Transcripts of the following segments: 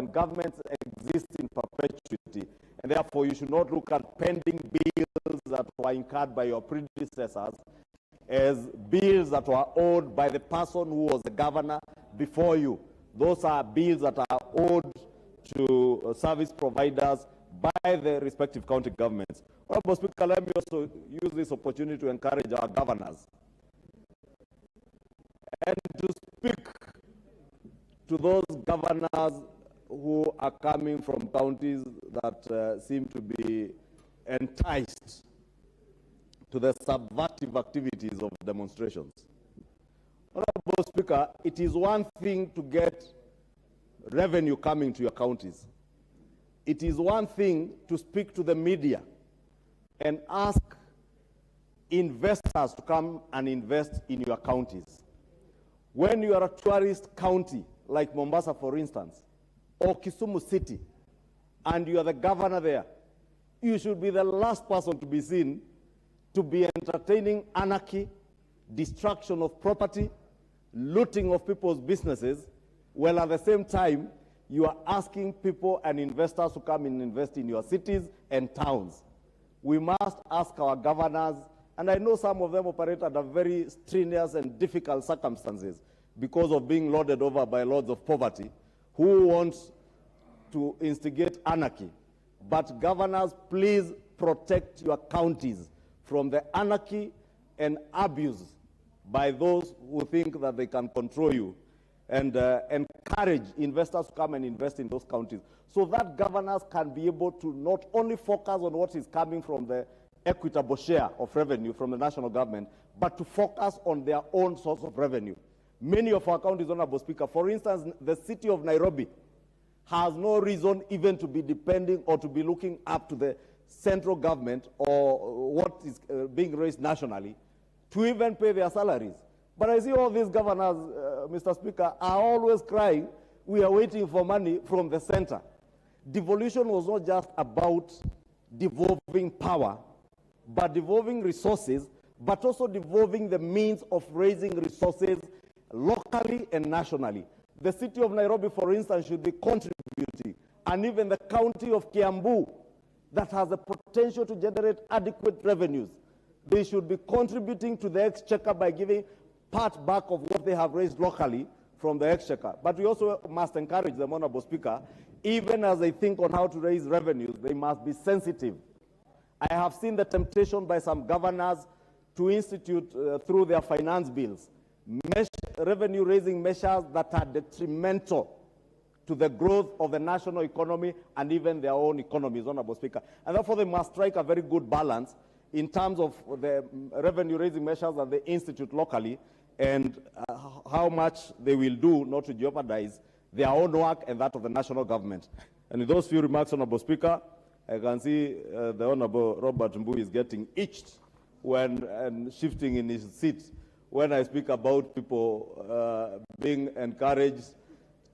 and governments exist in perpetuity, and therefore you should not look at pending bills that were incurred by your predecessors as bills that were owed by the person who was the governor before you. Those are bills that are owed to service providers by the respective county governments. Honorable Speaker, let me also use this opportunity to encourage our governors and to speak to those governors who are coming from counties that seem to be enticed to the subversive activities of demonstrations. Honorable Speaker, it is one thing to get revenue coming to your counties. It is one thing to speak to the media and ask investors to come and invest in your counties. When you are a tourist county, like Mombasa, for instance, or Kisumu City, and you are the governor there, you should be the last person to be seen to be entertaining anarchy, destruction of property, looting of people's businesses, while at the same time, you are asking people and investors to come and invest in your cities and towns. We must ask our governors, and I know some of them operate under very strenuous and difficult circumstances because of being lorded over by lords of poverty who want to instigate anarchy. But governors, please protect your counties from the anarchy and abuse by those who think that they can control you, and encourage investors to come and invest in those counties so that governors can be able to not only focus on what is coming from the equitable share of revenue from the national government, but to focus on their own source of revenue. Many of our counties, Honorable Speaker, for instance, the city of Nairobi has no reason even to be depending or to be looking up to the central government or what is being raised nationally to even pay their salaries. But I see all these governors, Mr. Speaker, are always crying, we are waiting for money from the center. Devolution was not just about devolving power, but devolving resources, but also devolving the means of raising resources locally and nationally. The city of Nairobi, for instance, should be contributing, and even the county of Kiambu, that has the potential to generate adequate revenues, they should be contributing to the exchequer by giving part back of what they have raised locally from the exchequer. But we also must encourage them, Honorable Speaker, even as they think on how to raise revenues, they must be sensitive. I have seen the temptation by some governors to institute through their finance bills revenue-raising measures that are detrimental to the growth of the national economy and even their own economies, Honorable Speaker. And therefore, they must strike a very good balance in terms of the revenue-raising measures that they institute locally and how much they will do not to jeopardize their own work and that of the national government. And with those few remarks, Honorable Speaker, I can see the Honorable Robert Mbu is getting itched when shifting in his seat when I speak about people being encouraged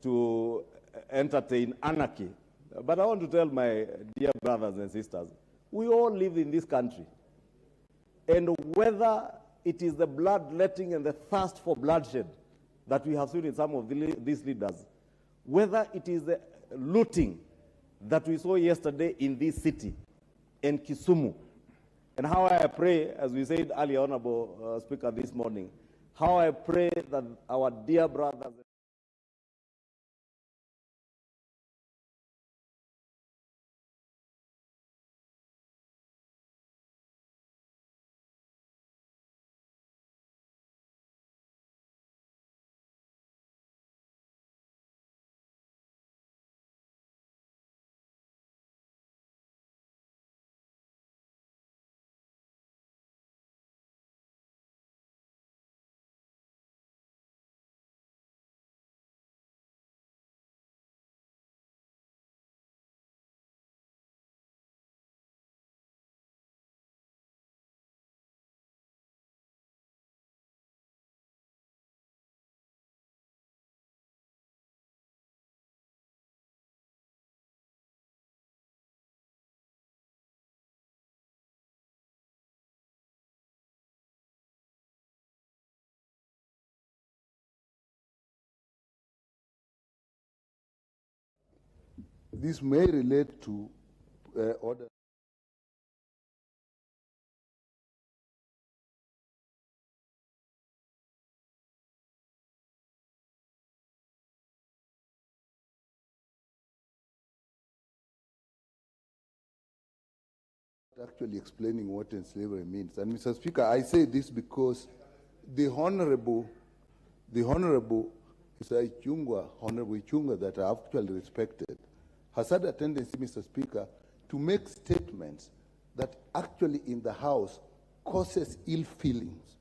to entertain anarchy. But I want to tell my dear brothers and sisters, we all live in this country. And whether it is the bloodletting and the thirst for bloodshed that we have seen in some of these leaders, whether it is the looting that we saw yesterday in this city, in Kisumu, and how I pray, as we said earlier, Honorable Speaker, this morning, how I pray that our dear brothers this may relate to order. Actually explaining what slavery means. And Mr. Speaker, I say this because the Honorable Honorable Ichung'wah, that I actually respected, has had a tendency, Mr. Speaker, to make statements that actually in the House causes ill feelings.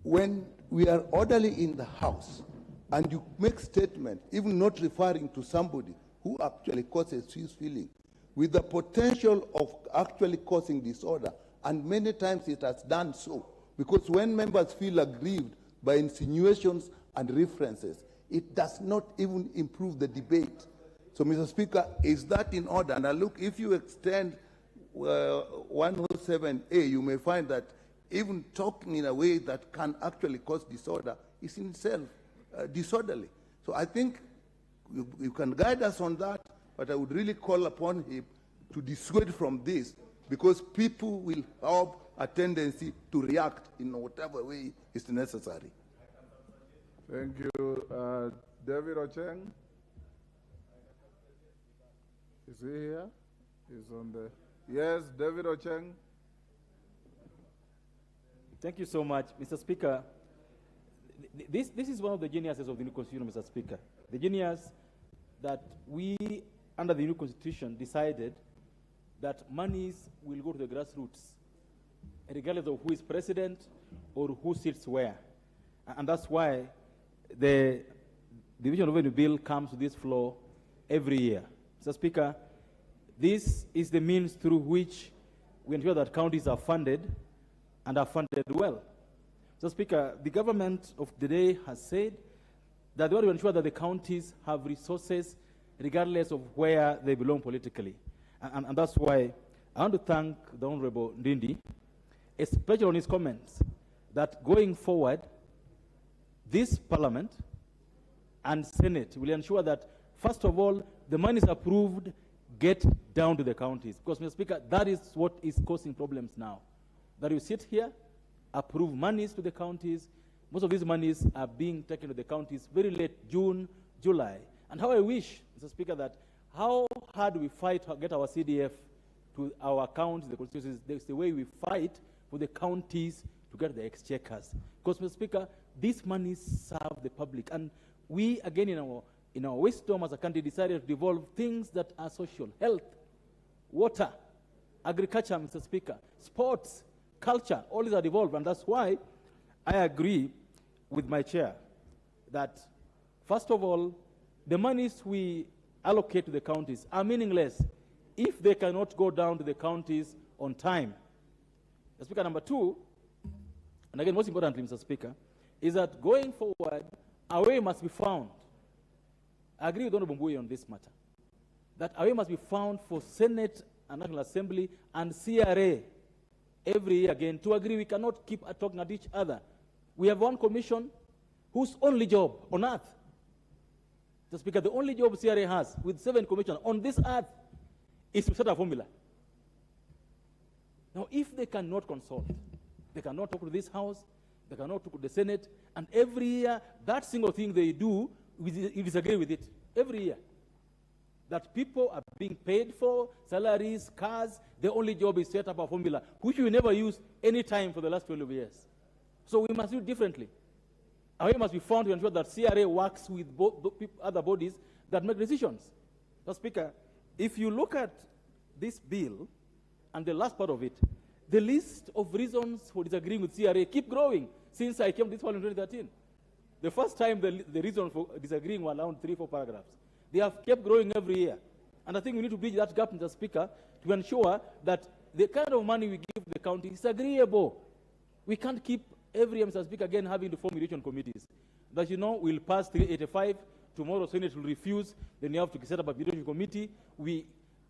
When we are orderly in the House and you make statements, even not referring to somebody who actually causes his feeling, with the potential of actually causing disorder, and many times it has done so, because when members feel aggrieved by insinuations and references, it does not even improve the debate. So, Mr. Speaker, is that in order? And look, if you extend 107A, you may find that even talking in a way that can actually cause disorder is in itself disorderly. So I think you can guide us on that, but I would really call upon him to dissuade from this, because people will have a tendency to react in whatever way is necessary. Thank you. David Ocheng? Is he here? He's on the... Yes, David Ocheng. Thank you so much, Mr. Speaker. This is one of the geniuses of the new constitution, Mr. Speaker. The genius that we, under the new constitution, decided that monies will go to the grassroots, regardless of who is president or who sits where. And that's why the Division of Revenue Bill comes to this floor every year. Mr. Speaker, this is the means through which we ensure that counties are funded and are funded well. Mr. Speaker, the government of the day has said that they want to ensure that the counties have resources regardless of where they belong politically. And that's why I want to thank the Honorable Ndindi, especially on his comments, that going forward, this Parliament and Senate will ensure that, first of all, the monies approved get down to the counties. Because, Mr. Speaker, that is what is causing problems now. That you sit here, approve monies to the counties. Most of these monies are being taken to the counties very late June, July. And how I wish, Mr. Speaker, that how hard we fight to get our CDF to our counties, the constituencies, that's the way we fight for the counties to get the exchequers. Because, Mr. Speaker, these monies serve the public. And we, again, in our wisdom as a country, decided to devolve things that are social: health, water, agriculture, Mr. Speaker, sports, culture, all these are devolved. And that's why I agree with my chair that, first of all, the monies we allocate to the counties are meaningless if they cannot go down to the counties on time. Mr. Speaker, number two, and again, most importantly, Mr. Speaker, is that going forward, a way must be found. I agree with Honorable Mbui on this matter, that a way must be found for Senate and National Assembly and CRA every year again to agree. We cannot keep talking at each other. We have one commission whose only job on earth, Mr. Speaker, the only job CRA has with 7 commissioners on this earth is to set a formula. Now, if they cannot consult, they cannot talk to this House, they cannot talk to the Senate, and every year, that single thing they do, we disagree with it. Every year. That people are being paid for, salaries, cars, their only job is set up a formula, which we never used any time for the last 12 years. So we must do it differently. A way must be found to ensure that CRA works with other bodies that make decisions. Mr. Speaker, if you look at this bill and the last part of it, the list of reasons for disagreeing with CRA keep growing since I came to this one in 2013. The first time the reason for disagreeing were around 3-4 paragraphs. They have kept growing every year. And I think we need to bridge that gap, Mr. Speaker, to ensure that the kind of money we give the county is agreeable. We can't keep every year, Mr. Speaker, again having to form irrigation committees. That, you know, we'll pass 385, tomorrow Senate will refuse, then you have to set up a irrigation committee. We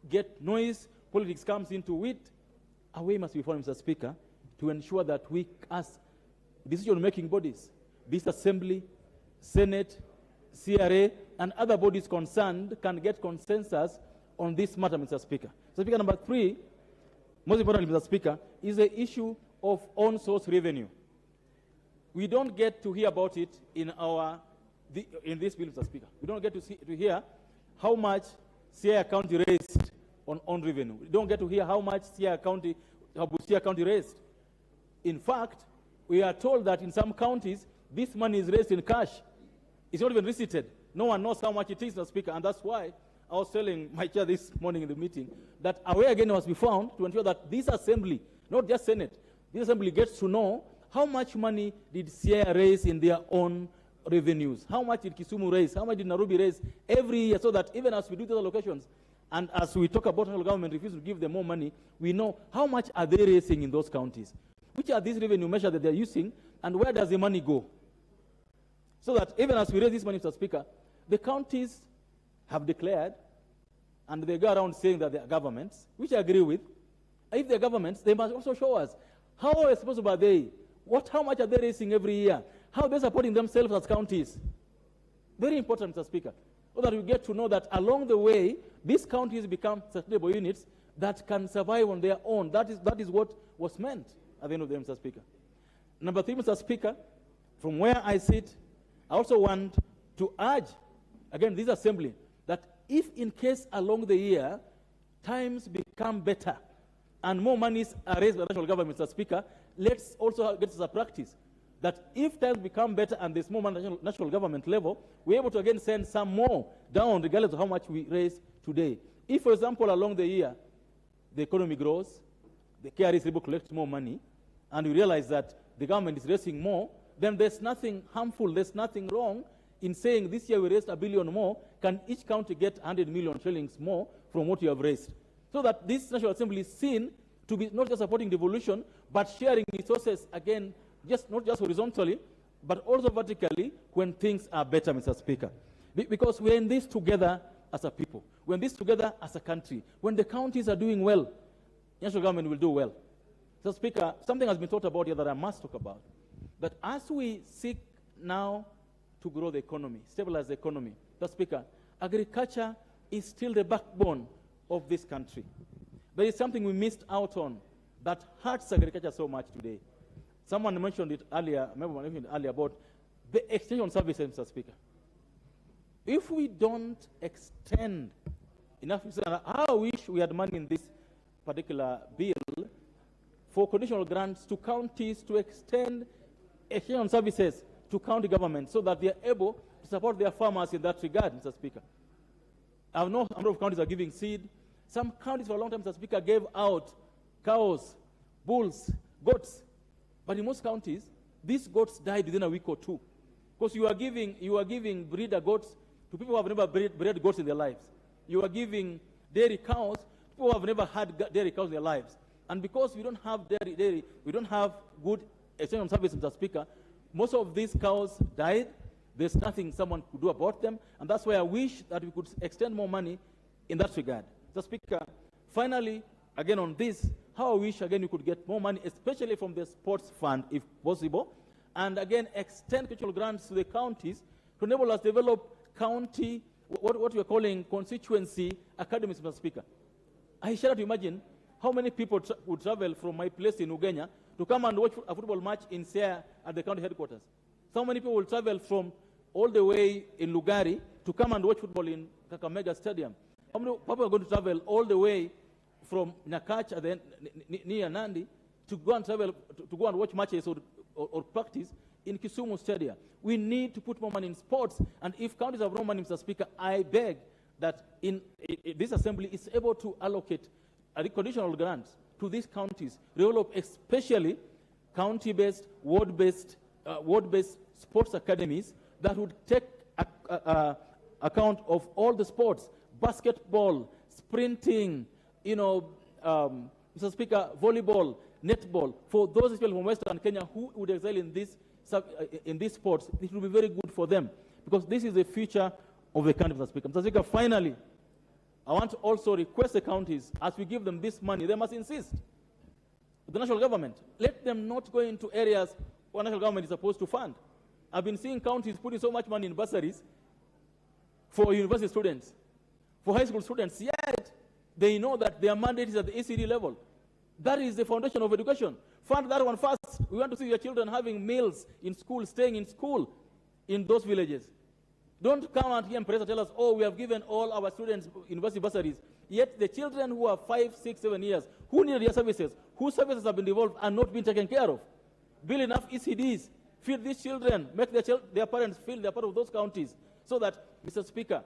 get noise, politics comes into it. A way must be found, Mr. Speaker, to ensure that we, as decision-making bodies, this Assembly, Senate, CRA, and other bodies concerned can get consensus on this matter, Mr. Speaker. Mr. Speaker, number 3, most importantly, Mr. Speaker, is the issue of on-source revenue. We don't get to hear about it in this bill, Mr. Speaker. We don't get to hear how much Siaya County raised on revenue. We don't get to hear how much Siaya County raised. In fact, we are told that in some counties, this money is raised in cash. It's not even receipted. No one knows how much it is, Mr. Speaker, and that's why I was telling my chair this morning in the meeting that a way again must be found to ensure that this assembly, not just Senate, this assembly gets to know how much money did Siaya raise in their own revenues, how much did Kisumu raise, how much did Nairobi raise every year, so that even as we do these allocations, and as we talk about how the government refuses to give them more money, we know how much are they raising in those counties, which are these revenue measures that they're using, and where does the money go? So that even as we raise this money, Mr. Speaker, the counties have declared, and they go around saying that they are governments, which I agree with. If they're governments, they must also show us how responsible are they? How much are they raising every year? How are they supporting themselves as counties? Very important, Mr. Speaker, so that we get to know that along the way, these counties become sustainable units that can survive on their own. That is what was meant at the end of the day, Mr. Speaker. Number 3, Mr. Speaker, from where I sit, I also want to urge, again, this assembly, that if in case along the year times become better and more monies are raised by the national government, Mr. Speaker, let's also get as a practice that if times become better and there's more money at national government level, we're able to again send some more down regardless of how much we raise today. If, for example, along the year, the economy grows, the KRA is able to collect more money, and we realize that the government is raising more, then there's nothing harmful, there's nothing wrong in saying this year we raised $1 billion more, can each county get 100 million shillings more from what you have raised? So that this National Assembly is seen to be not just supporting devolution, but sharing resources again, not just horizontally, but also vertically when things are better, Mr. Speaker. Because we're in this together as a people. We're in this together as a country. When the counties are doing well, the national government will do well. Mr. Speaker, something has been talked about here that I must talk about. That as we seek now to grow the economy, stabilize the economy, Mr. Speaker, agriculture is still the backbone of this country. There is something we missed out on that hurts agriculture so much today. Someone mentioned it earlier, remember I mentioned earlier about the extension services, Mr. Speaker. If we don't extend enough, I wish we had money in this particular bill for conditional grants to counties to extend extension services to county governments so that they are able to support their farmers in that regard, Mr. Speaker. I know a number of counties are giving seed. Some counties for a long time, Mr. Speaker, gave out cows, bulls, goats. But in most counties, these goats died within a week or two. Because you are giving breeder goats to people who have never bred goats in their lives. You are giving dairy cows to people who have never had dairy cows in their lives. And because we don't have dairy, we don't have good extension service, Mr. Speaker, most of these cows died. There's nothing someone could do about them. And that's why I wish that we could extend more money in that regard. Mr. Speaker, finally, again on this, how I wish, again, we could get more money, especially from the sports fund, if possible, and again, extend cultural grants to the counties to enable us to develop county, what we are calling constituency academies, Mr. Speaker. I share to imagine how many people would travel from my place in Ugenya to come and watch a football match in Siaya at the county headquarters. So many people will travel from all the way in Lugari to come and watch football in Kakamega Stadium. How many people are going to travel all the way from Nyakach near Nandi to go and travel to go and watch matches or practice in Kisumu Stadium? We need to put more money in sports, and if counties have no money, Mr. Speaker, I beg that this assembly is able to allocate conditional grants to these counties, develop especially county-based, ward-based sports academies that would take account of all the sports, basketball, sprinting, Mr. Speaker, volleyball, netball, for those people from Western Kenya who would excel in these sports. It will be very good for them because this is the future of the country, Mr. Speaker. Mr. Speaker, finally, I want to also request the counties, as we give them this money, they must insist. The national government, let them not go into areas where national government is supposed to fund. I've been seeing counties putting so much money in bursaries for university students, for high school students, yet they know that their mandate is at the ECD level. That is the foundation of education. Fund that one first. We want to see your children having meals in school, staying in school in those villages. Don't come out here and tell us, oh, we have given all our students university bursaries. Yet the children who are 5, 6, 7 years, who need your services, whose services have been devolved, are not being taken care of. Build enough ECDs. Feed these children. Make their parents feel they're part of those counties. So that, Mr. Speaker,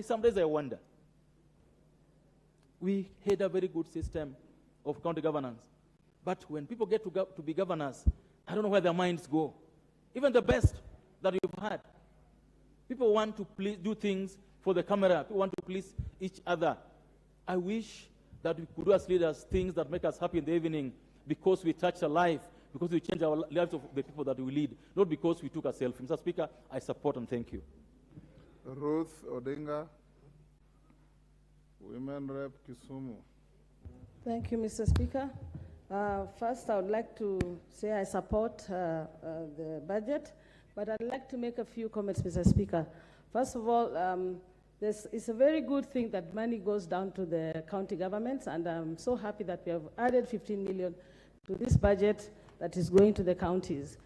some days I wonder. We had a very good system of county governance. But when people get to be governors, I don't know where their minds go. Even the best that we've had. People want to do things for the camera. People want to please each other. I wish that we could do as leaders things that make us happy in the evening because we touch a life, because we change our lives of the people that we lead, not because we took a selfie. Mr. Speaker, I support and thank you. Ruth Odinga, Women Rep Kisumu. Thank you, Mr. Speaker. First, I would like to say I support the budget, but I'd like to make a few comments, Mr. Speaker. First of all, it's a very good thing that money goes down to the county governments, and I'm so happy that we have added 15 million to this budget that is going to the counties.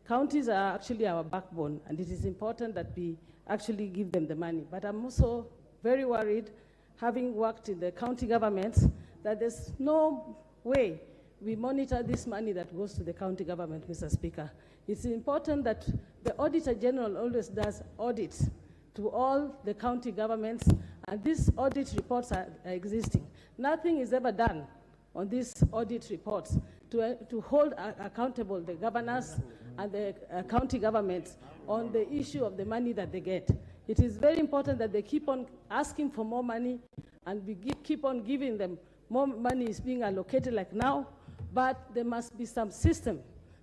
Counties are actually our backbone, and it is important that we actually give them the money. But I'm also very worried, having worked in the county governments, that there's no way we monitor this money that goes to the county government, Mr. Speaker. It's important that the Auditor General always does audits to all the county governments, and these audit reports are existing. Nothing is ever done on these audit reports to hold accountable the governors and the county governments on the issue of the money that they get. It is very important that they keep on asking for more money, and we keep on giving them more money is being allocated like now, but there must be some system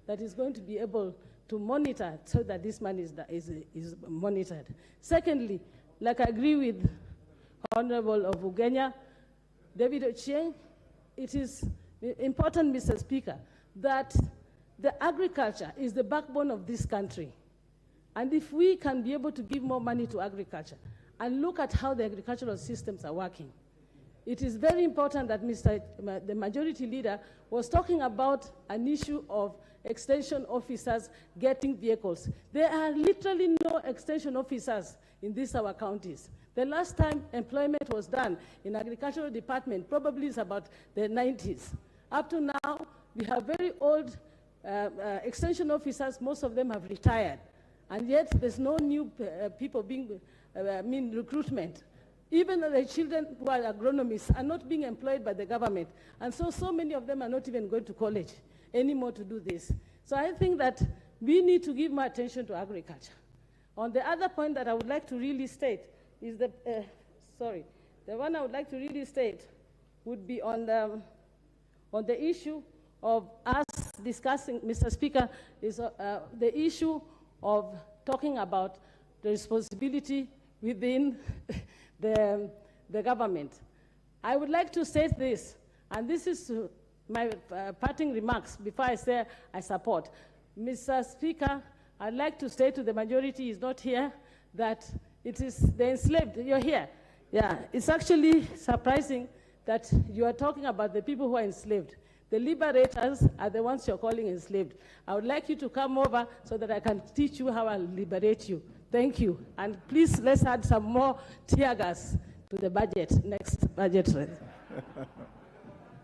that is going to be able to monitor so that this money is monitored. Secondly, like I agree with Honorable of Ugenya, David Ochieng, it is important, Mr. Speaker, that the agriculture is the backbone of this country. And if we can be able to give more money to agriculture and look at how the agricultural systems are working, it is very important that the majority leader was talking about an issue of extension officers getting vehicles. There are literally no extension officers in these our counties. The last time employment was done in agricultural department probably is about the 90s. Up to now, we have very old extension officers. Most of them have retired. And yet there's no new people being, recruitment. Even the children who are agronomists are not being employed by the government. And so many of them are not even going to college anymore to do this. So I think that we need to give more attention to agriculture. On the other point that I would like to really state is the one I would like to really state would be on the issue of us discussing, Mr. Speaker, is the issue of talking about the responsibility within the government. I would like to state this, and this is my parting remarks before I say I support. Mr. Speaker, I'd like to say to the majority, is not here, that it is the enslaved. You're here. Yeah, it's actually surprising that you are talking about the people who are enslaved. The liberators are the ones you're calling enslaved. I would like you to come over so that I can teach you how I'll liberate you. Thank you. And please, let's add some more tear gas to the budget, next budget.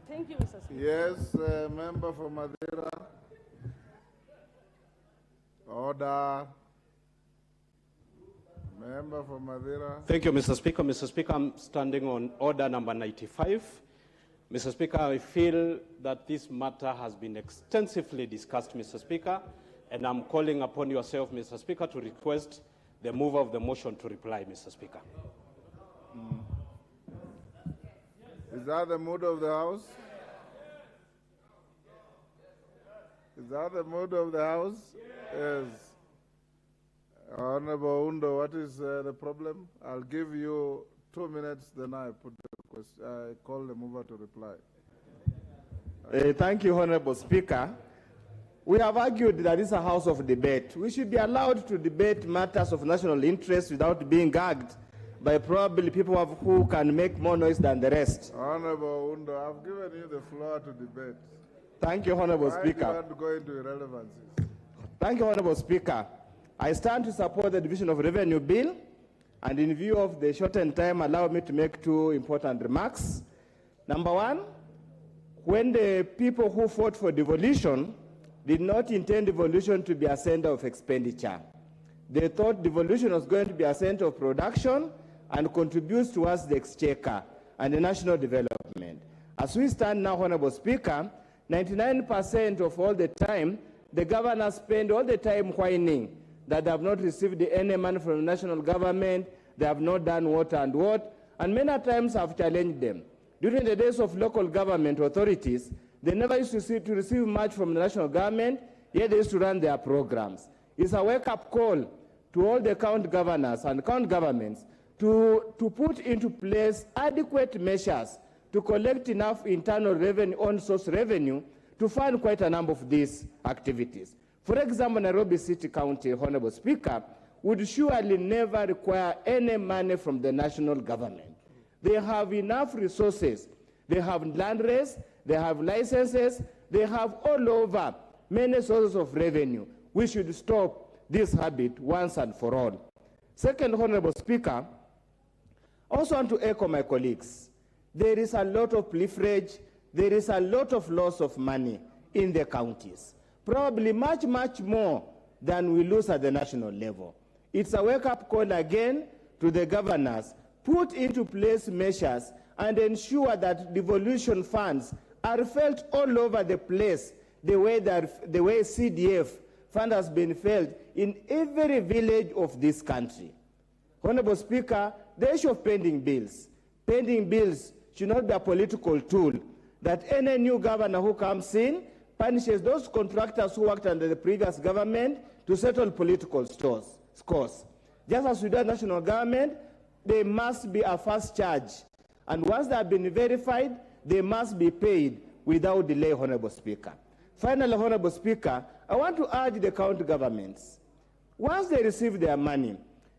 Thank you, Mr. Speaker. Yes, member for Madeira. Order. Member for Madeira. Thank you, Mr. Speaker. Mr. Speaker, I'm standing on order number 95. Mr. Speaker, I feel that this matter has been extensively discussed, Mr. Speaker, and I'm calling upon yourself, Mr. Speaker, to request the mover of the motion to reply, Mr. Speaker. Is that the mood of the House? Is that the mood of the House? Yes. Honorable Undo, what is the problem? I'll give you 2 minutes, then I put the question. I call the mover to reply. Thank you, Honorable Speaker. We have argued that this is a house of debate. We should be allowed to debate matters of national interest without being gagged by probably people who can make more noise than the rest. Honorable Undo, I've given you the floor to debate. Thank you, Honorable Why Speaker. do you want to go into irrelevancies? Thank you, Honorable Speaker. I stand to support the Division of Revenue Bill, and in view of the shortened time, allow me to make two important remarks. Number one, when the people who fought for devolution did not intend devolution to be a center of expenditure. They thought devolution was going to be a center of production and contributes towards the exchequer and the national development. As we stand now, Honorable Speaker, 99% of all the time, the governors spend all the time whining that they have not received any money from the national government, they have not done what and what, and many times I've challenged them. During the days of local government authorities, they never used to receive much from the national government, yet they used to run their programs. It's a wake-up call to all the county governors and county governments to put into place adequate measures to collect enough internal revenue, on-source revenue, to fund quite a number of these activities. For example, Nairobi City County, Honorable Speaker, would surely never require any money from the national government. They have enough resources. They have land rates, they have licenses, they have all over many sources of revenue. We should stop this habit once and for all. Second, Honorable Speaker, I also want to echo my colleagues. There is a lot of leverage, there is a lot of loss of money in the counties. Probably much, much more than we lose at the national level. It's a wake-up call again to the governors. Put into place measures and ensure that devolution funds are felt all over the place the way CDF fund has been felt in every village of this country. Honorable Speaker, the issue of pending bills should not be a political tool that any new governor who comes in punishes those contractors who worked under the previous government to settle political scores. Just as with the national government, there must be a first charge. And once they have been verified, they must be paid without delay, Honorable Speaker. Finally, Honorable Speaker, I want to urge the county governments, once they receive their money,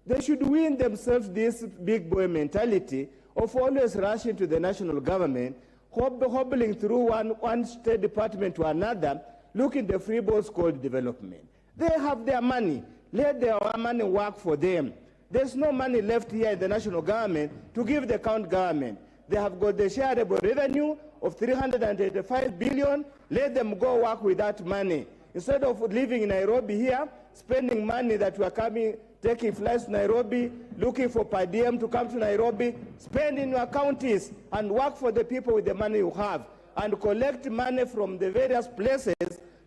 they should win themselves this big boy mentality of always rushing to the national government, hobbling through one state department to another, looking the free balls called development. They have their money. Let their money work for them. There's no money left here in the national government to give the county government. They have got the shareable revenue of 385 billion. Let them go work with that money. Instead of living in Nairobi here, spending money that we are taking flights to Nairobi, looking for per diem to come to Nairobi, spend in your counties and work for the people with the money you have and collect money from the various places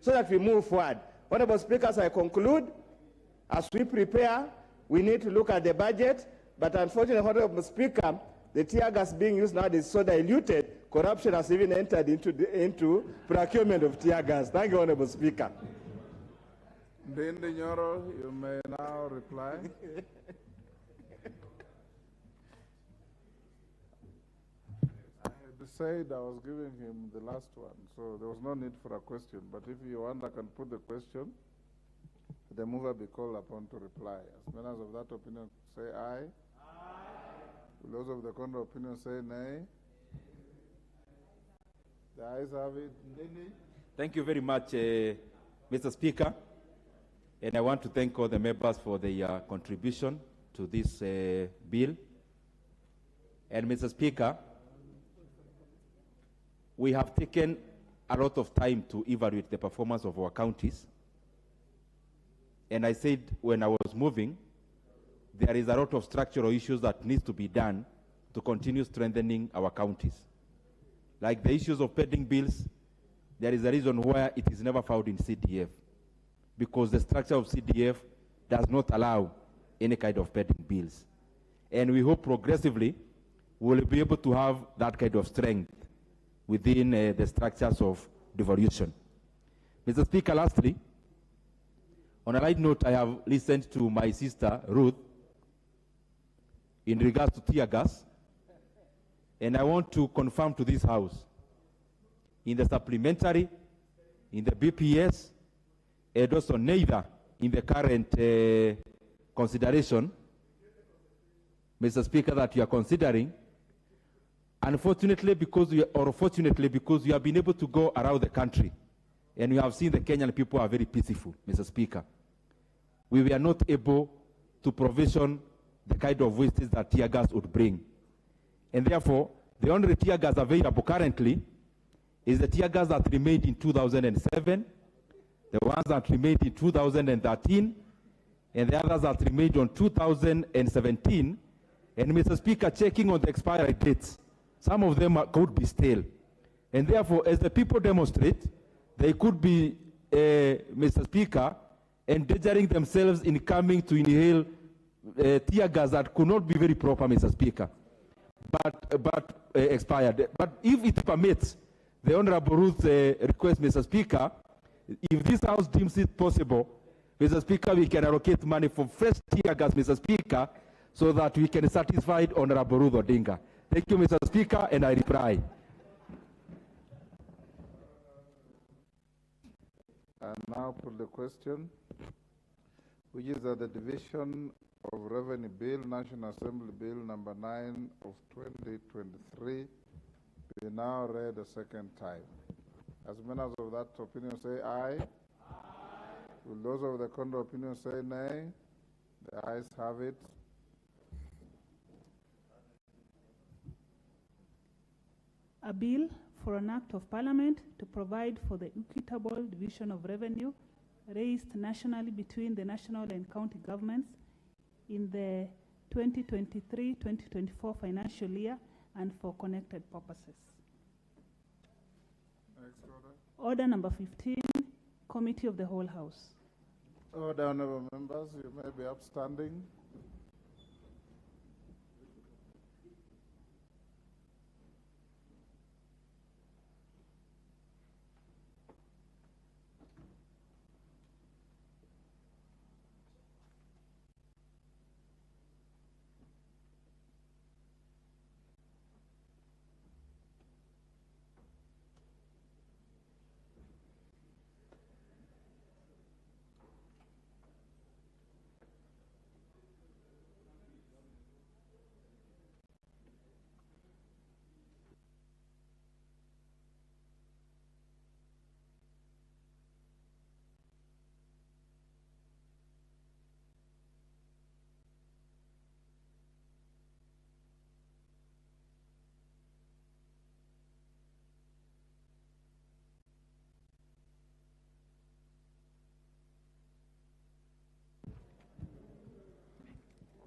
so that we move forward. Honorable Speaker, as I conclude, as we prepare, we need to look at the budget, but unfortunately, Honorable Speaker, the tear gas being used now is so diluted, corruption has even entered into procurement of tear gas. Thank you, Honorable Speaker. Ndindi Nyoro, you may now reply. I had said I was giving him the last one, so there was no need for a question. But if you want, I can put the question. The mover be called upon to reply. As members of that opinion say aye. Aye. Will those of the contrary opinion say nay? The ayes have it. Ndindi. Thank you very much, Mr. Speaker. And I want to thank all the members for their contribution to this bill. And Mr. Speaker, we have taken a lot of time to evaluate the performance of our counties. And I said when I was moving, there is a lot of structural issues that needs to be done to continue strengthening our counties. Like the issues of pending bills, there is a reason why it is never found in CDF, because the structure of CDF does not allow any kind of pending bills. And we hope progressively we'll be able to have that kind of strength within the structures of devolution. Mr. Speaker, lastly, on a light note, I have listened to my sister, Ruth, in regards to tear gas, and I want to confirm to this House, in the supplementary, in the BPS, and also neither in the current consideration, Mr. Speaker, that you are considering. Unfortunately, fortunately, because you have been able to go around the country, and you have seen the Kenyan people are very peaceful, Mr. Speaker. We were not able to provision the kind of wastage that tear gas would bring. And therefore, the only tear gas available currently is the tear gas that remained in 2007, the ones that remained in 2013, and the others that remained on 2017. And Mr. Speaker, checking on the expiry dates, some of them could be stale. And therefore, as the people demonstrate, they could be, Mr. Speaker, endangering themselves in coming to inhale tear gas that could not be very proper, Mr. Speaker, but expired. But if it permits the Honorable Ruth's request, Mr. Speaker, if this House deems it possible, Mr. Speaker, we can allocate money for fresh tear gas, Mr. Speaker, so that we can satisfy Honorable Ruth Odinga. Thank you, Mr. Speaker, and I reply. And now put the question, which is that the Division of Revenue Bill, National Assembly Bill number 9 of 2023, be now read a second time. As members of that opinion say aye. Aye. Will those of the contrary opinion say nay? The ayes have it. A bill for an act of parliament to provide for the equitable division of revenue raised nationally between the national and county governments in the 2023-2024 financial year and for connected purposes. Next order. Order number 15, Committee of the Whole House. Order, honorable members, you may be upstanding.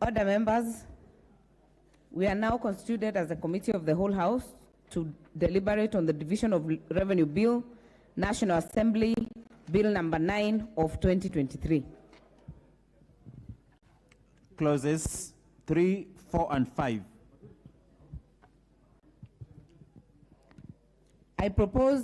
Order, members. We are now constituted as a Committee of the Whole House to deliberate on the Division of Revenue Bill, National Assembly Bill number 9 of 2023. Clauses 3, 4, and 5. I propose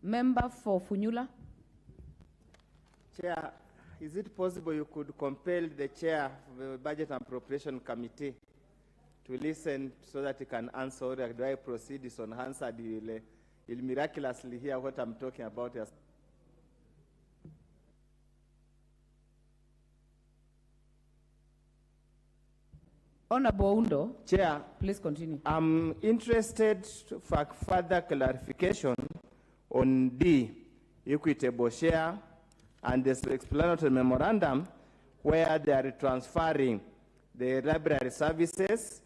Member for Funyula. Chair, is it possible you could compel the chair of the Budget and Appropriation Committee to listen so that he can answer, or do I proceed this unanswered? He'll miraculously hear what I'm talking about. Honorable Undo. Chair, please continue. I'm interested for further clarification on D, equitable share, and the explanatory memorandum where they are transferring the library services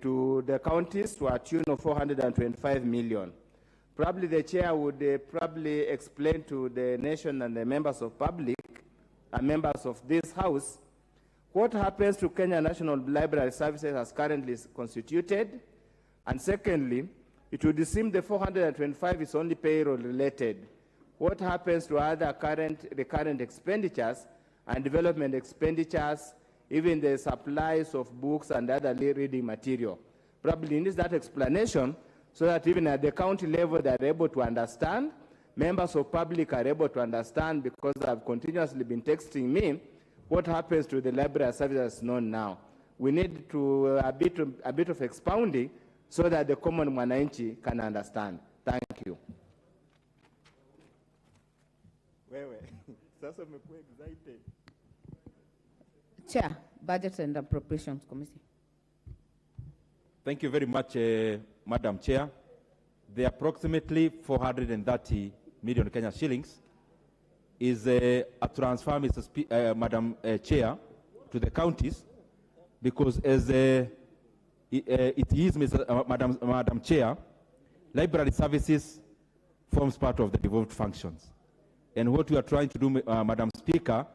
to the counties to a tune of 425 million. Probably the chair would probably explain to the nation and the members of public and members of this house what happens to Kenya National Library Services as currently constituted. And secondly, it would seem the 425 is only payroll related. What happens to other recurrent expenditures and development expenditures, even the supplies of books and other reading material? Probably needs that explanation so that even at the county level they are able to understand, members of public are able to understand, because they have continuously been texting me what happens to the library services known now. We need to a bit of expounding so that the common mwananchi can understand. Thank you. Chair, Budget and Appropriations Committee. Thank you very much, Madam Chair. The approximately 430 million Kenya shillings is a transfer, Madam Chair, to the counties, because as it is, Madam Chair, library services forms part of the devolved functions. And what we are trying to do, Madam Speaker,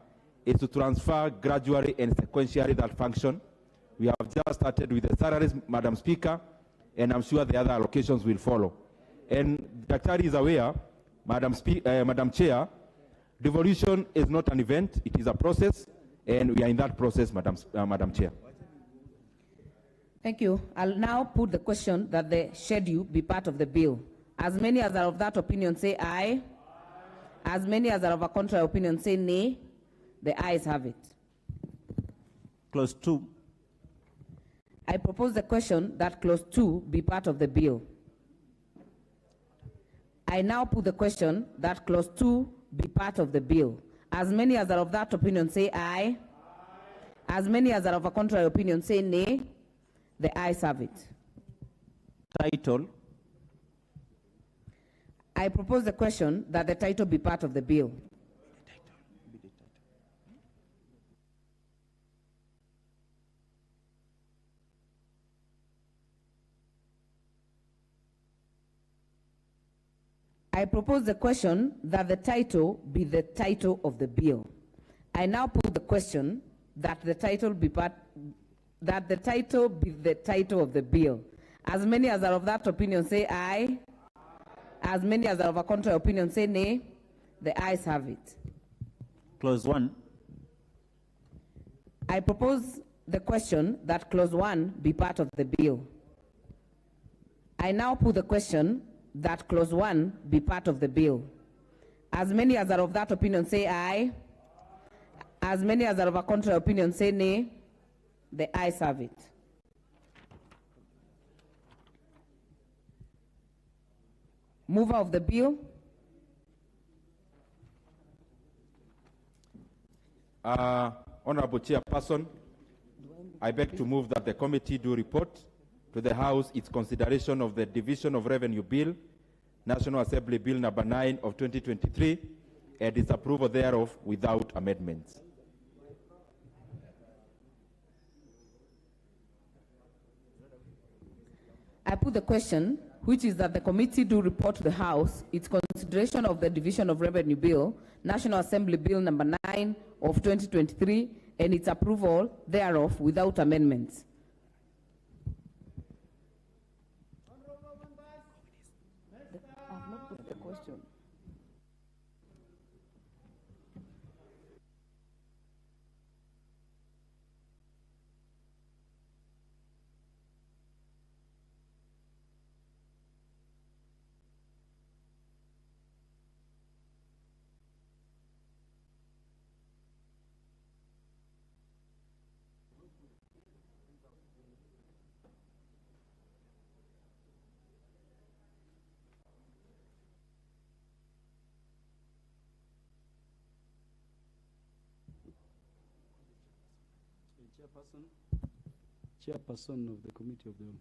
is to transfer gradually and sequentially that function. We have just started with the salaries, Madam Speaker, and I'm sure the other allocations will follow. And Daktari is aware, Madam Chair, devolution is not an event, it is a process, and we are in that process, Madam Chair. Thank you. I'll now put the question that the schedule be part of the bill. As many as are of that opinion say aye. As many as are of a contrary opinion say nay. The ayes have it. Clause 2. I propose the question that clause 2 be part of the bill. I now put the question that clause 2 be part of the bill. As many as are of that opinion say aye. As many as are of a contrary opinion say nay. The ayes have it. Title. I propose the question that the title be part of the bill. I propose the question that the title be the title of the bill. I now put the question that the title be the title of the bill. As many as are of that opinion say aye. As many as are of a contrary opinion say nay. The ayes have it. Clause 1. I propose the question that clause 1 be part of the bill. I now put the question that clause 1 be part of the bill. As many as are of that opinion say aye. As many as are of a contrary opinion say nay. The ayes have it. Mover of the bill. Honorable Chairperson, I beg to move that the committee do report to the House its consideration of the Division of Revenue Bill, National Assembly Bill number 9 of 2023, and its approval thereof without amendments. I put the question, which is that the committee do report to the House its consideration of the Division of Revenue Bill, National Assembly Bill number 9 of 2023, and its approval thereof without amendments. I have not put the question. Chairperson of the Committee of the Whole.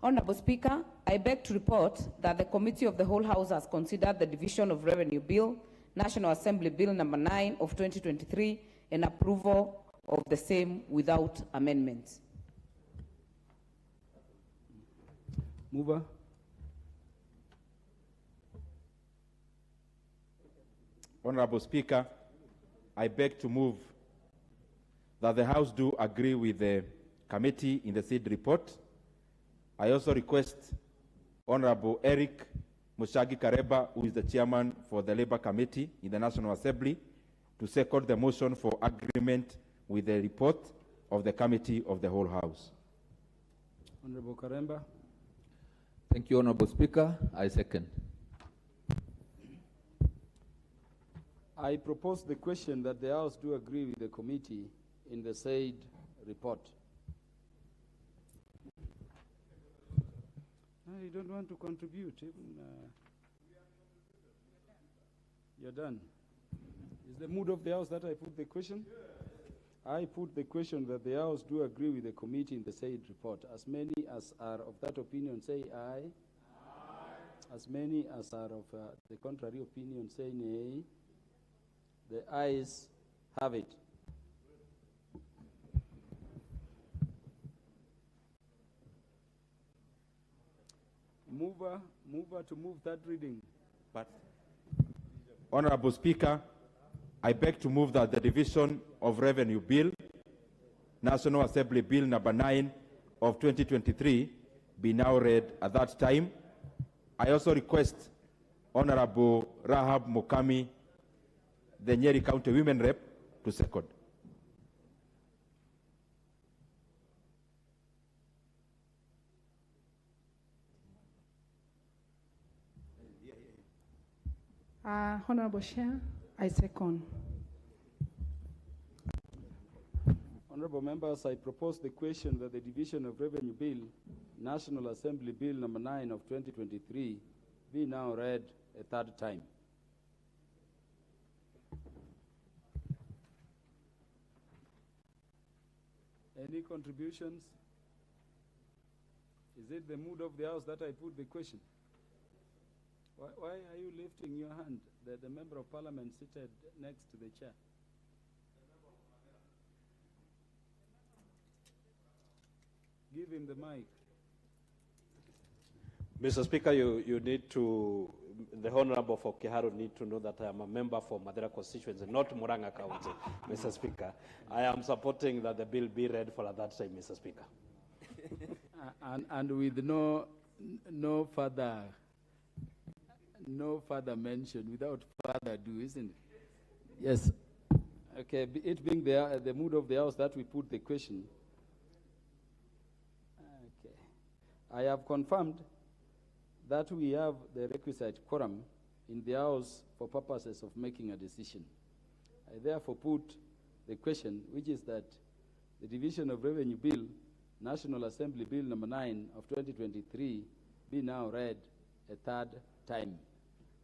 Honorable Speaker, I beg to report that the Committee of the Whole House has considered the Division of Revenue Bill, National Assembly Bill number 9 of 2023, and approval of the same without amendments. Mover. Honorable Speaker, I beg to move that the House do agree with the committee in the said report. I also request Honorable Eric Mushagi Kareba, who is the chairman for the Labour Committee in the National Assembly, to second the motion for agreement with the report of the Committee of the Whole House. Honorable Karemba. Thank you, Honorable Speaker. I second. I propose the question that the House do agree with the committee in the said report. I don't want to contribute. You're done. Is the mood of the House that I put the question? I put the question that the House do agree with the committee in the said report. As many as are of that opinion say aye. Aye. As many as are of the contrary opinion say nay. The ayes have it. Mover to move that reading. But, Honorable Speaker, I beg to move that the Division of Revenue Bill, National Assembly Bill number 9 of 2023, be now read at that time. I also request Honorable Rahab Mukami, the Nyeri County Women Rep, to second. Honorable Chair, I second. Honorable members, I propose the question that the Division of Revenue Bill, National Assembly Bill number 9 of 2023, be now read a third time. Any contributions? Is it the mood of the House that I put the question? Why are you lifting your hand? The member of parliament seated next to the chair. Give him the mic. Mr. Speaker, you need to, the Honorable for Kiharu need to know that I am a member for Madera constituency, not Muranga County, Mr. Speaker. I am supporting that the bill be read for at that time, Mr. Speaker. and with no further mention, without further ado, isn't it? Yes. Okay, it being the mood of the House that we put the question. Okay. I have confirmed that we have the requisite quorum in the House for purposes of making a decision. I therefore put the question, which is that the Division of Revenue Bill, National Assembly Bill number 9 of 2023, be now read a third time.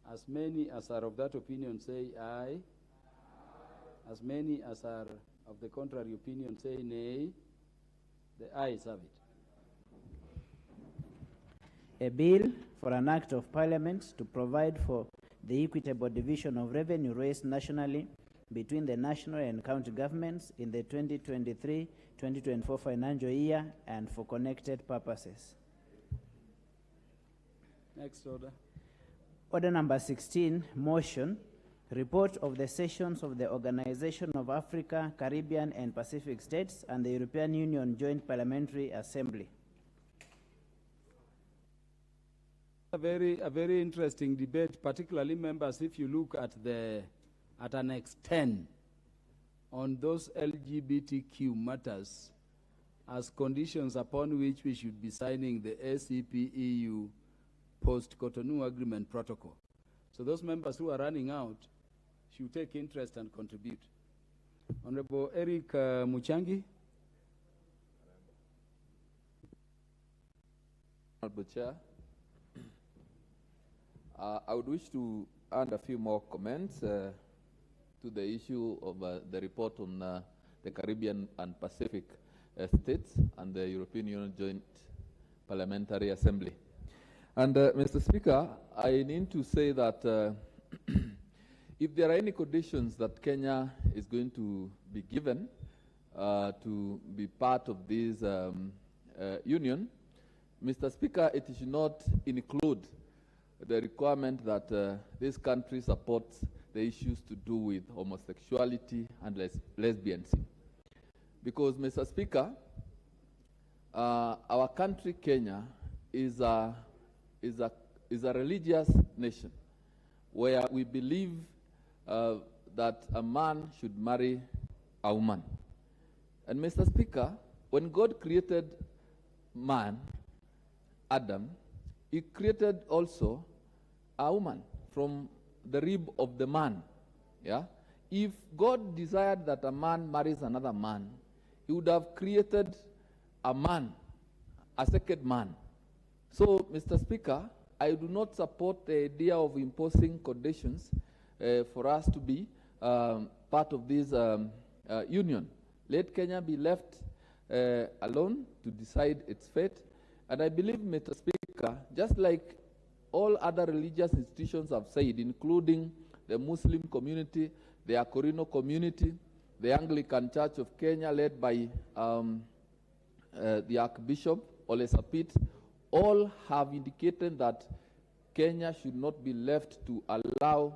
As many as are of that opinion say aye. As many as are of the contrary opinion say nay. The ayes have it. A bill for an act of parliament to provide for the equitable division of revenue raised nationally between the national and county governments in the 2023-2024 financial year and for connected purposes. Next order. Order number 16, motion, report of the sessions of the Organization of Africa, Caribbean and Pacific States and the European Union Joint Parliamentary Assembly. A very interesting debate, particularly members, if you look at Annex 10 on those LGBTQ matters as conditions upon which we should be signing the ACP-EU post-Cotonou Agreement Protocol. So those members who are running out should take interest and contribute. Honorable Eric Muchangi. Honorable Chair, I would wish to add a few more comments to the issue of the report on the Caribbean and Pacific states and the European Union Joint Parliamentary Assembly. And Mr. Speaker, I need to say that if there are any conditions that Kenya is going to be given to be part of this union, Mr. Speaker, it should not include the requirement that this country supports the issues to do with homosexuality and lesbianism. Because, Mr. Speaker, our country, Kenya, is a religious nation where we believe that a man should marry a woman. And, Mr. Speaker, when God created man, Adam, he created also a woman from the rib of the man. Yeah? If God desired that a man marries another man, he would have created a man, a second man. So, Mr. Speaker, I do not support the idea of imposing conditions for us to be part of this union. Let Kenya be left alone to decide its fate. And I believe, Mr. Speaker, just like all other religious institutions have said, including the Muslim community, the Akorino community, the Anglican Church of Kenya, led by the Archbishop Ole Sapit, all have indicated that Kenya should not be left to allow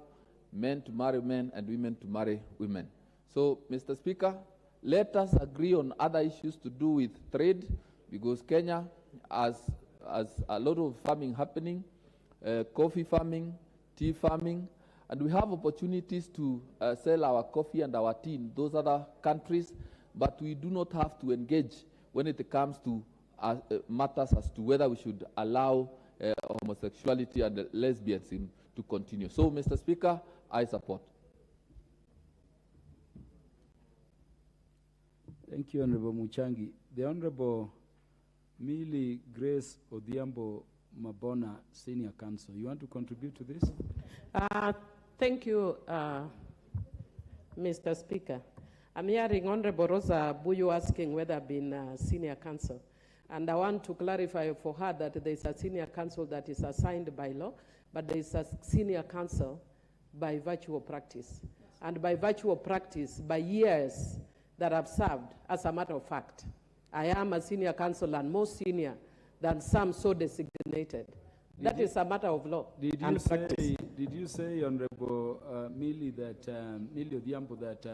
men to marry men and women to marry women. So, Mr. Speaker, let us agree on other issues to do with trade, because Kenya has a lot of farming happening, coffee farming, tea farming, and we have opportunities to sell our coffee and our tea in those other countries, but we do not have to engage when it comes to matters as to whether we should allow homosexuality and lesbianism to continue. So, Mr. Speaker, I support. Thank you, Honorable Muchangi. The Honorable Millie Grace Odhiambo Mabona, Senior Counsel. You want to contribute to this? Thank you, Mr. Speaker. I'm hearing Honorable Rosa Buyu asking whether I've been Senior Counsel. And I want to clarify for her that there is a Senior Counsel that is assigned by law, but there is a Senior Counsel by virtue of practice. And by virtue of practice, by years that I've served, as a matter of fact, I am a Senior Counsel and more senior than some so designated. That is a matter of law and practice. Did you say, Honorable Millie Odhiambo, that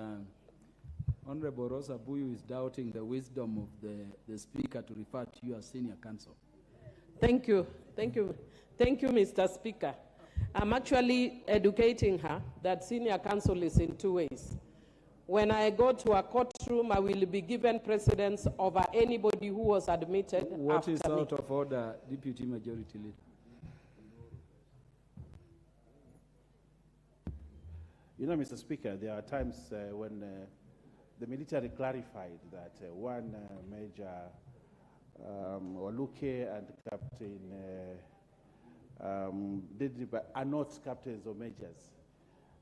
Honorable Rosa Buyu is doubting the wisdom of the Speaker to refer to you as Senior Counsel? Thank you. Thank you. Thank you, Mr. Speaker. I'm actually educating her that Senior Counsel is in two ways. When I go to a courtroom, I will be given precedence over anybody who was admitted. What is out of order, Deputy Majority Leader? You know, Mr. Speaker, there are times when the military clarified that one Major Oluke and Captain Dediba are not captains or majors.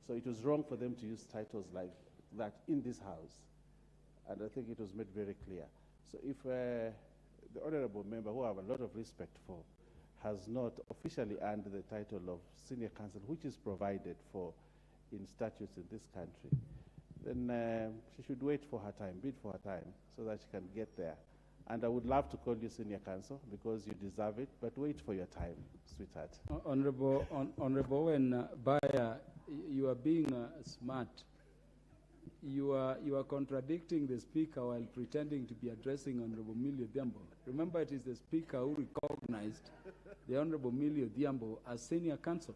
So it was wrong for them to use titles like that in this House. And I think it was made very clear. So if the honorable member, who I have a lot of respect for, has not officially earned the title of Senior Counsel, which is provided for in statutes in this country, then she should wait for her time, bid for her time, so that she can get there. And I would love to call you Senior Counsel because you deserve it, but wait for your time, sweetheart. Honorable Owen Bayer, you are being smart. You are contradicting the Speaker while pretending to be addressing Honorable Millie Odhiambo. Remember, it is the Speaker who recognized the Honorable Millie Odhiambo as Senior Counsel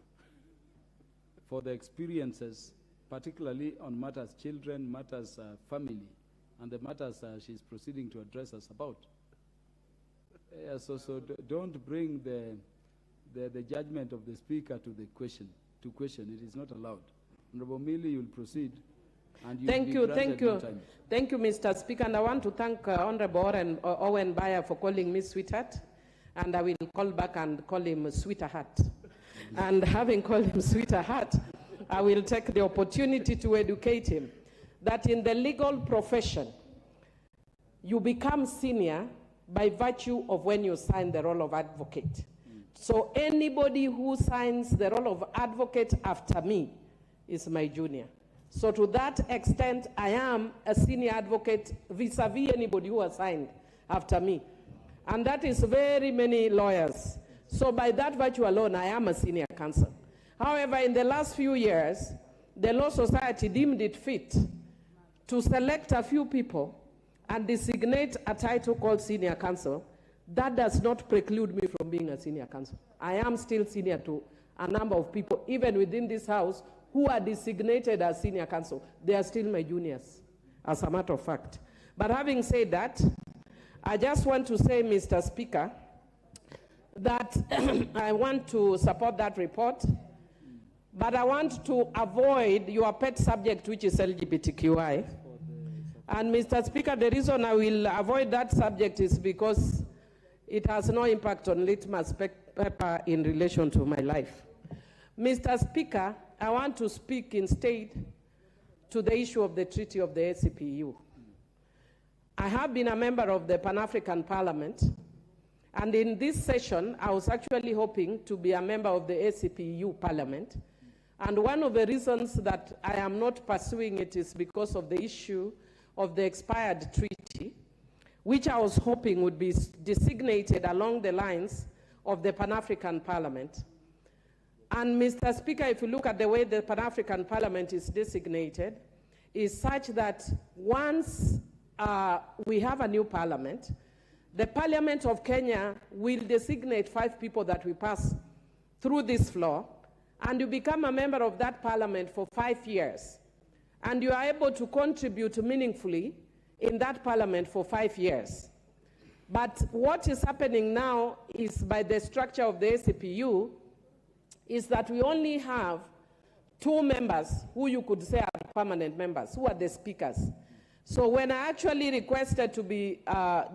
for the experiences, particularly on matters children, matters family, and the matters she's proceeding to address us about. So don't bring the judgment of the Speaker to the question. It is not allowed. Honorable Millie, you'll proceed. And thank you, Mr. Speaker. And I want to thank Honorable Owen Bayer for calling me sweetheart. And I will call back and call him sweetheart. And having called him sweetheart, I will take the opportunity to educate him that in the legal profession, you become senior by virtue of when you sign the role of advocate. So anybody who signs the role of advocate after me is my junior. So to that extent, I am a senior advocate vis-a-vis anybody who has signed after me. And that is very many lawyers. So by that virtue alone, I am a senior counsel. However, in the last few years, the Law Society deemed it fit to select a few people and designate a title called senior counsel. That does not preclude me from being a senior counsel. I am still senior to a number of people, even within this house, who are designated as senior counsel. They are still my juniors, as a matter of fact. But having said that, I just want to say, Mr. Speaker, that I want to support that report, but I want to avoid your pet subject, which is LGBTQI. And Mr. Speaker, the reason I will avoid that subject is because it has no impact on litmus paper in relation to my life. Mr. Speaker, I want to speak instead to the issue of the Treaty of the ACPU. I have been a member of the Pan-African Parliament, and in this session, I was actually hoping to be a member of the ACPU Parliament. And one of the reasons that I am not pursuing it is because of the issue of the expired treaty, which I was hoping would be designated along the lines of the Pan-African Parliament. And Mr. Speaker, if you look at the way the Pan-African Parliament is designated, is such that once we have a new parliament, the Parliament of Kenya will designate 5 people that we pass through this floor, and you become a member of that parliament for 5 years. And you are able to contribute meaningfully in that parliament for 5 years. But what is happening now is, by the structure of the ACPU, is that we only have 2 members who you could say are permanent members, who are the speakers. So when I actually requested to be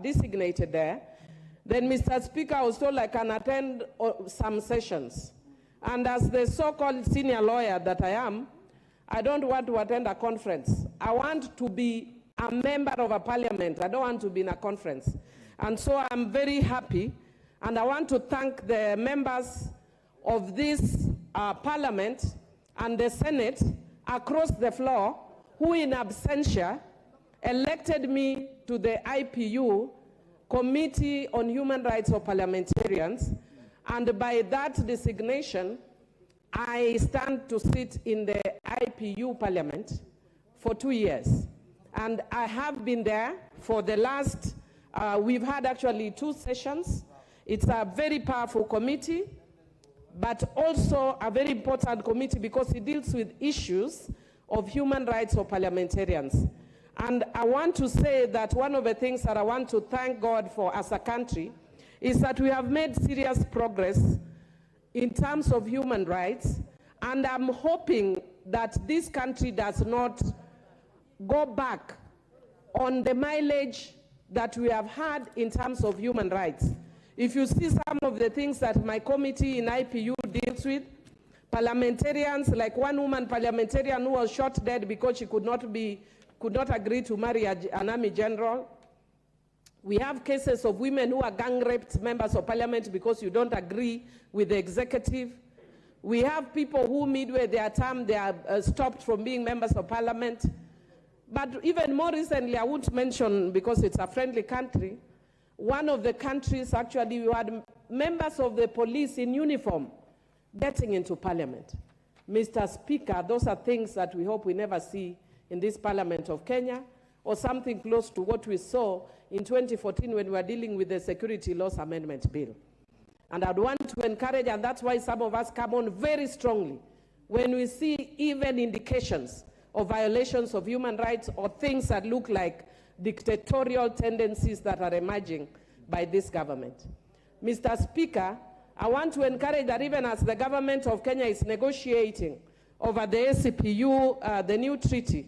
designated there, then Mr. Speaker, I was told I can attend some sessions. And as the so-called senior lawyer that I am, I don't want to attend a conference. I want to be a member of a parliament. I don't want to be in a conference. And so I'm very happy, and I want to thank the members of this parliament and the Senate across the floor who in absentia elected me to the IPU, Committee on Human Rights of Parliamentarians, and by that designation, I stand to sit in the IPU Parliament for 2 years. And I have been there for the last, we've had actually 2 sessions. It's a very powerful committee, but also a very important committee because it deals with issues of human rights of parliamentarians. And I want to say that one of the things that I want to thank God for as a country is that we have made serious progress in terms of human rights, and I'm hoping that this country does not go back on the mileage that we have had in terms of human rights. If you see some of the things that my committee in IPU deals with, parliamentarians, like one woman parliamentarian who was shot dead because she could not agree to marry an army general. We have cases of women who are gang raped members of parliament because you don't agree with the executive. We have people who midway their term, they are stopped from being members of parliament. But even more recently, I won't mention because it's a friendly country, one of the countries actually we had members of the police in uniform getting into parliament. Mr. Speaker, those are things that we hope we never see in this Parliament of Kenya, or something close to what we saw in 2014 when we were dealing with the Security Laws Amendment Bill. And I'd want to encourage, and that's why some of us come on very strongly, when we see even indications of violations of human rights or things that look like dictatorial tendencies that are emerging by this government. Mr. Speaker, I want to encourage that even as the government of Kenya is negotiating over the ACPU, the new treaty,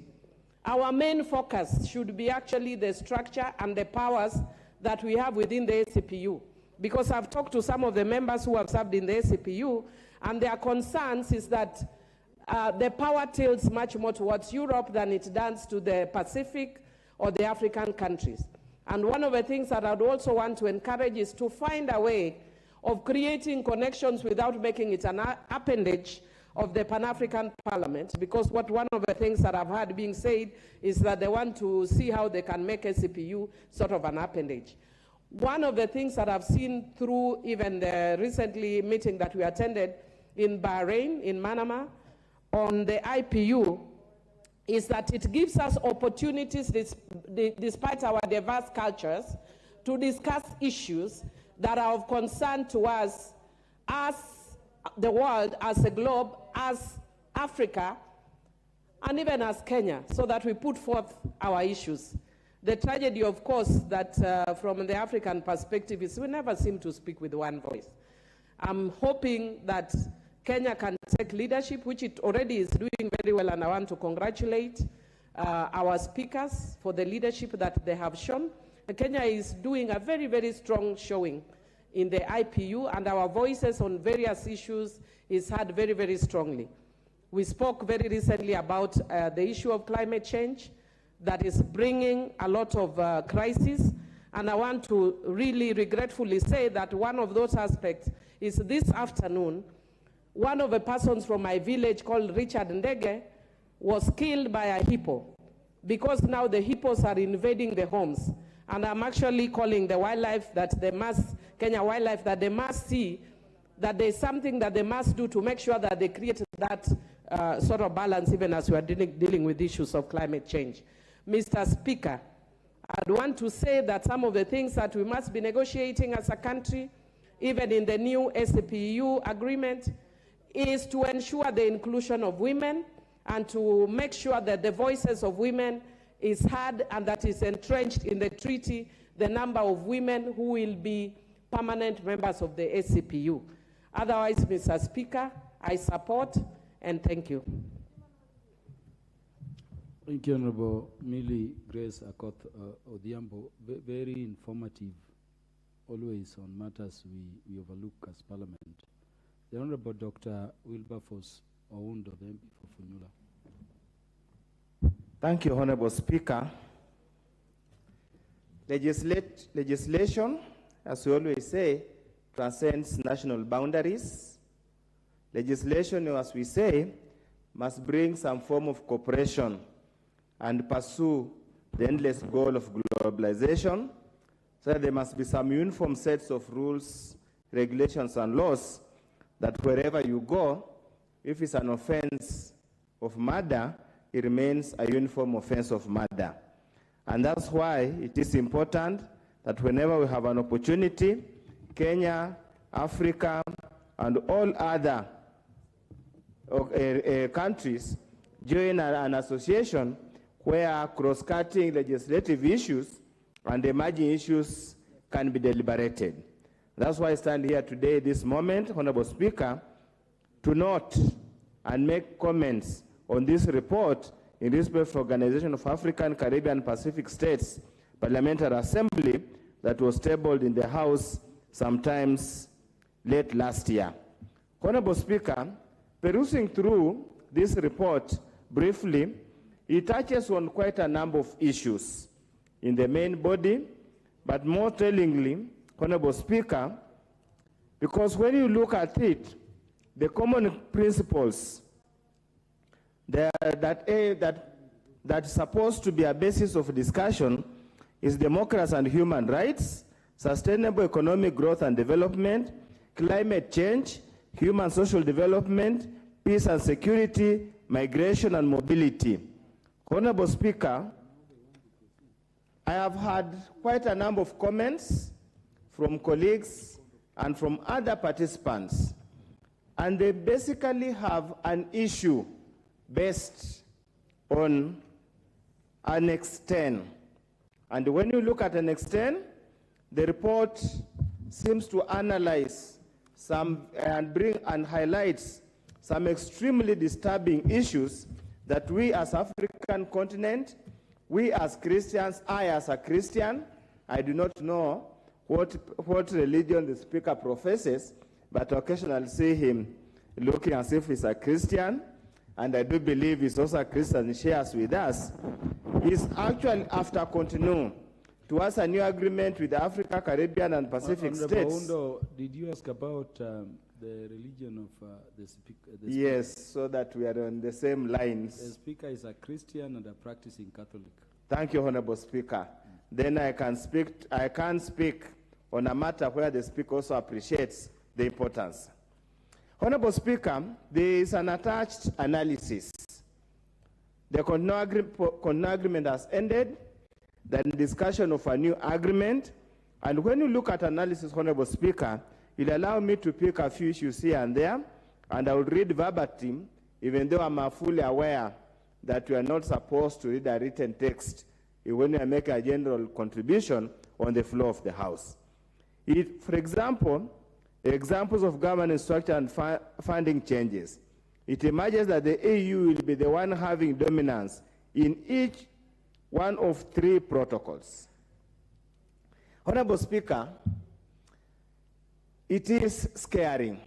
our main focus should be actually the structure and the powers that we have within the ACPU. Because I've talked to some of the members who have served in the ACPU, and their concerns is that the power tilts much more towards Europe than it does to the Pacific or the African countries. And one of the things that I'd also want to encourage is to find a way of creating connections without making it an appendage of the Pan-African Parliament, because one of the things that I've heard being said is that they want to see how they can make SCPU sort of an appendage. One of the things that I've seen through even the recently meeting that we attended in Bahrain, in Manama, on the IPU, is that it gives us opportunities, despite our diverse cultures, to discuss issues that are of concern to us as the world, as a globe, as Africa, and even as Kenya, so that we put forth our issues. The tragedy, of course, that from the African perspective is we never seem to speak with one voice. I'm hoping that Kenya can take leadership, which it already is doing very well, and I want to congratulate our speakers for the leadership that they have shown. Kenya is doing a very, very strong showing in the IPU, and our voices on various issues is heard very, very strongly. We spoke very recently about the issue of climate change that is bringing a lot of crisis, and I want to really regretfully say that one of those aspects is this afternoon, one of the persons from my village called Richard Ndege was killed by a hippo, because now the hippos are invading the homes. And I'm actually calling the wildlife that they must, Kenya wildlife, that they must see that there's something that they must do to make sure that they create that sort of balance, even as we are dealing with issues of climate change. Mr. Speaker, I'd want to say that some of the things that we must be negotiating as a country, even in the new SCPU agreement, is to ensure the inclusion of women and to make sure that the voices of women is heard and that is entrenched in the treaty the number of women who will be permanent members of the SCPU. Otherwise, Mr. Speaker, I support and thank you. Thank you, Honorable Millie Grace Akoth Odhiambo. Very informative, always on matters we overlook as Parliament. The Honorable Dr. Wilberforce Oundo, the MP for Funyula. Thank you, Honorable Speaker. Legislation, as we always say, transcends national boundaries. Legislation, as we say, must bring some form of cooperation and pursue the endless goal of globalization. So there must be some uniform sets of rules, regulations, and laws that wherever you go, if it's an offense of murder, it remains a uniform offense of murder. And that's why it is important that whenever we have an opportunity, Kenya, Africa, and all other countries join an association where cross-cutting legislative issues and emerging issues can be deliberated. That's why I stand here today, this moment, Honorable Speaker, to note and make comments on this report in respect of Organization of African, Caribbean, Pacific States Parliamentary Assembly that was tabled in the House sometimes late last year. Honorable Speaker, perusing through this report briefly, it touches on quite a number of issues in the main body, but more tellingly, Honorable Speaker, because when you look at it, the common principles that's supposed to be a basis of discussion is democracy and human rights, sustainable economic growth and development, climate change, human social development, peace and security, migration and mobility. Honorable Speaker, I have had quite a number of comments from colleagues and from other participants, and they basically have an issue based on Annex 10. And when you look at Annex 10, the report seems to analyze some and bring and highlights some extremely disturbing issues that we as African continent, we as Christians, I as a Christian, I do not know what religion the speaker professes, but occasionally see him looking as if he's a Christian, and I do believe he's also a Christian, he shares with us, is actually after continuing towards a new agreement with Africa, Caribbean, and Pacific Honorable states. Oundo, did you ask about the religion of the speaker? Yes, so that we are on the same lines. The speaker is a Christian and a practicing Catholic. Thank you, Honorable Speaker. Then I can speak on a matter where the Speaker also appreciates the importance. Honorable Speaker, there is an attached analysis. The Cotonou agreement has ended, the discussion of a new agreement, and when you look at analysis, Honorable Speaker, you'll allow me to pick a few issues here and there, and I will read verbatim, even though I'm fully aware that we are not supposed to read a written text when we make a general contribution on the floor of the House. For example, examples of governance structure and funding changes. It emerges that the EU will be the one having dominance in each one of 3 protocols. Honorable Speaker, it is scaring.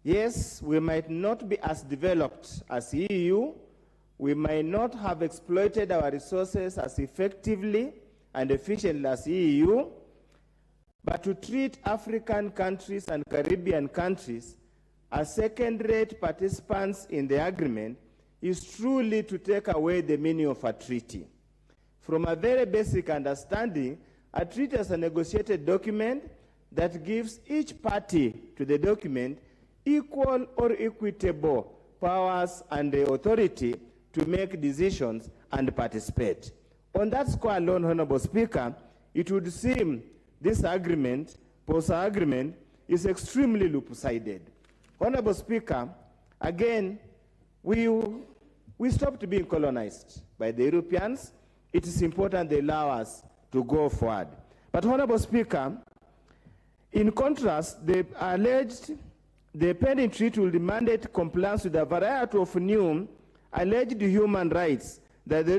Yes, we might not be as developed as the EU. We might not have exploited our resources as effectively and efficiently as the EU, but to treat African countries and Caribbean countries as second-rate participants in the agreement is truly to take away the meaning of a treaty. From a very basic understanding, a treaty is a negotiated document that gives each party to the document equal or equitable powers and the authority to make decisions and participate. On that score alone, Honorable Speaker, it would seem this agreement, POSA agreement, is extremely loop-sided. Honorable Speaker, again, we stopped being colonized by the Europeans. It is important they allow us to go forward. But Honorable Speaker, in contrast, the pending treaty will mandate compliance with a variety of new alleged human rights that the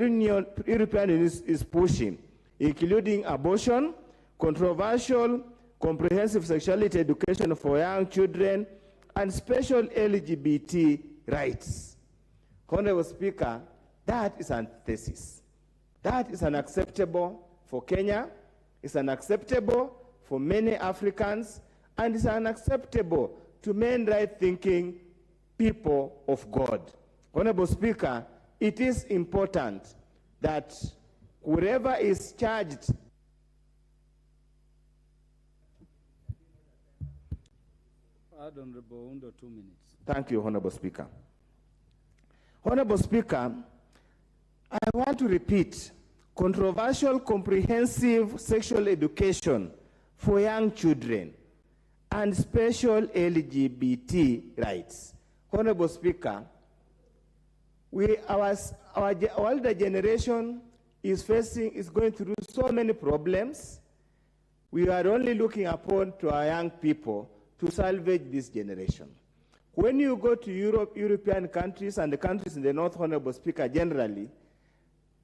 European Union is pushing, including abortion, controversial, comprehensive sexuality education for young children, and special LGBT rights. Honorable Speaker, that is antithesis. That is unacceptable for Kenya, it's unacceptable for many Africans, and it's unacceptable to many right-thinking people of God. Honorable Speaker, it is important that whoever is charged Honorable Oundo, 2 minutes. Thank you, Honorable Speaker. Honorable Speaker, I want to repeat, controversial comprehensive sexual education for young children and special LGBT rights. Honorable Speaker, our older generation is going through so many problems. We are only looking upon to our young people to salvage this generation. When you go to European countries and the countries in the North, Honorable Speaker, generally,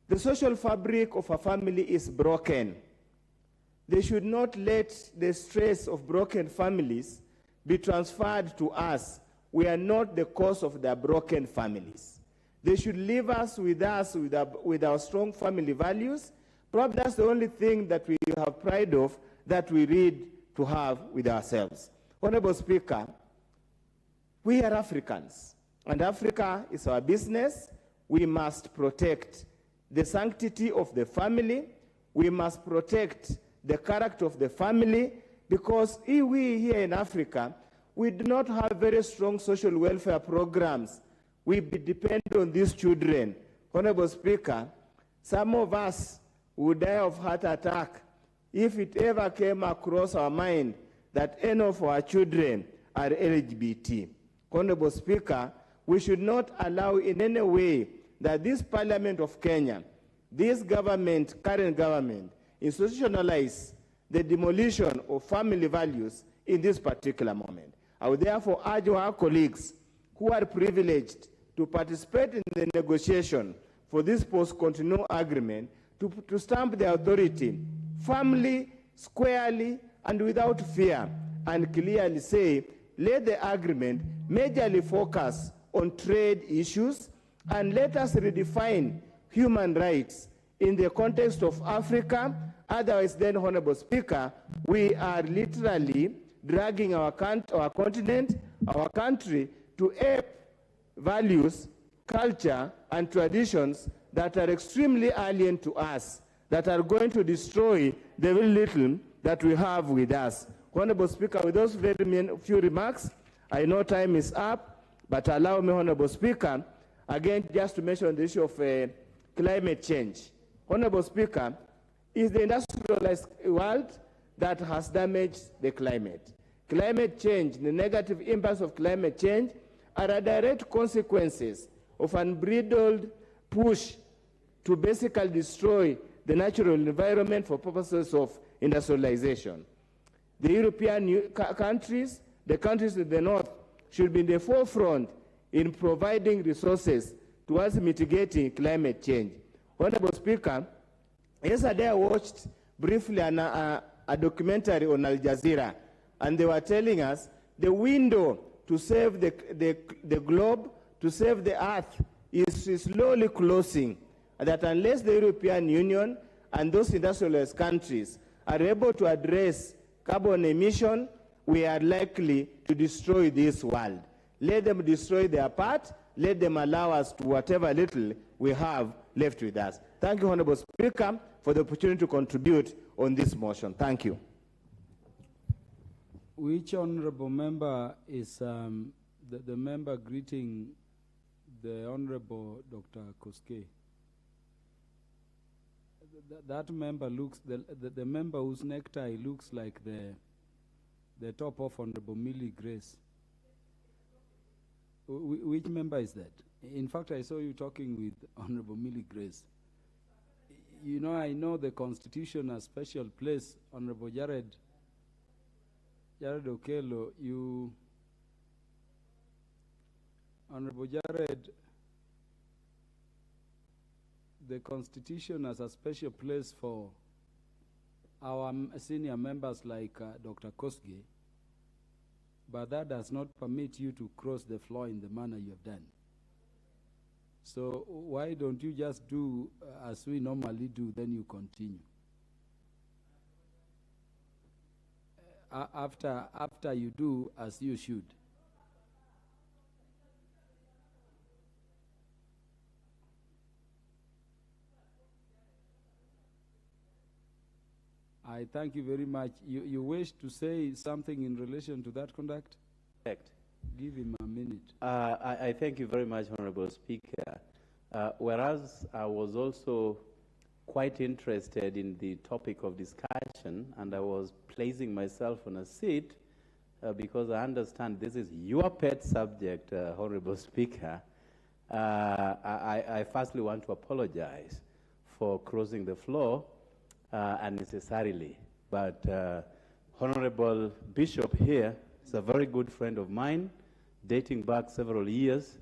the social fabric of a family is broken. They should not let the stress of broken families be transferred to us. We are not the cause of their broken families. They should leave us with our strong family values. Probably that's the only thing that we have pride of that we need to have with ourselves. Honorable Speaker, we are Africans, and Africa is our business. We must protect the sanctity of the family. We must protect the character of the family, because we here in Africa, we do not have very strong social welfare programs. We depend on these children. Honorable Speaker, some of us would die of heart attack if it ever came across our mind that any of our children are LGBT. Honorable Speaker, we should not allow in any way that this Parliament of Kenya, this government, current government, institutionalize the demolition of family values in this particular moment. I would therefore urge our colleagues who are privileged to participate in the negotiation for this post-Cotonou agreement to stamp the authority firmly, squarely, and without fear, and clearly say, let the agreement majorly focus on trade issues, and let us redefine human rights in the context of Africa Otherwise, then, Honorable Speaker, we are literally dragging our continent, our country, to ape values, culture, and traditions that are extremely alien to us, that are going to destroy the very little that we have with us. Honorable Speaker, with those very few remarks, I know time is up, but allow me, Honorable Speaker, again, just to mention the issue of climate change. Honorable Speaker, it's the industrialized world that has damaged the climate. Climate change, the negative impacts of climate change are a direct consequences of unbridled push to basically destroy the natural environment for purposes of industrialization. The European countries, the countries in the north, should be in the forefront in providing resources towards mitigating climate change. Honorable Speaker, yesterday I watched briefly a documentary on Al Jazeera, and they were telling us the window to save the globe, to save the earth, is slowly closing, and that unless the European Union and those industrialized countries are able to address carbon emission, we are likely to destroy this world. Let them destroy their part, let them allow us to whatever little we have left with us. Thank you, Honorable Speaker, for the opportunity to contribute on this motion. Thank you. Which honorable member is the member greeting the Honorable Dr. Koske? That member looks, the member whose necktie looks like the top of Honorable Millie Grace. Which member is that? In fact, I saw you talking with Honorable Millie Grace. You know, I know the Constitution a special place. Honorable Jared Okello, Honorable Jared, the Constitution has a special place for our senior members like Dr. Kosgei, but that does not permit you to cross the floor in the manner you have done. So why don't you just do as we normally do, then you continue. After you do as you should. I thank you very much. You wish to say something in relation to that conduct? Correct. Give him a minute. I thank you very much, Honorable Speaker. Whereas I was also quite interested in the topic of discussion, and I was placing myself on a seat because I understand this is your pet subject, Honorable Speaker. I firstly want to apologize for crossing the floor unnecessarily. But Honorable Bishop here is a very good friend of mine, dating back several years.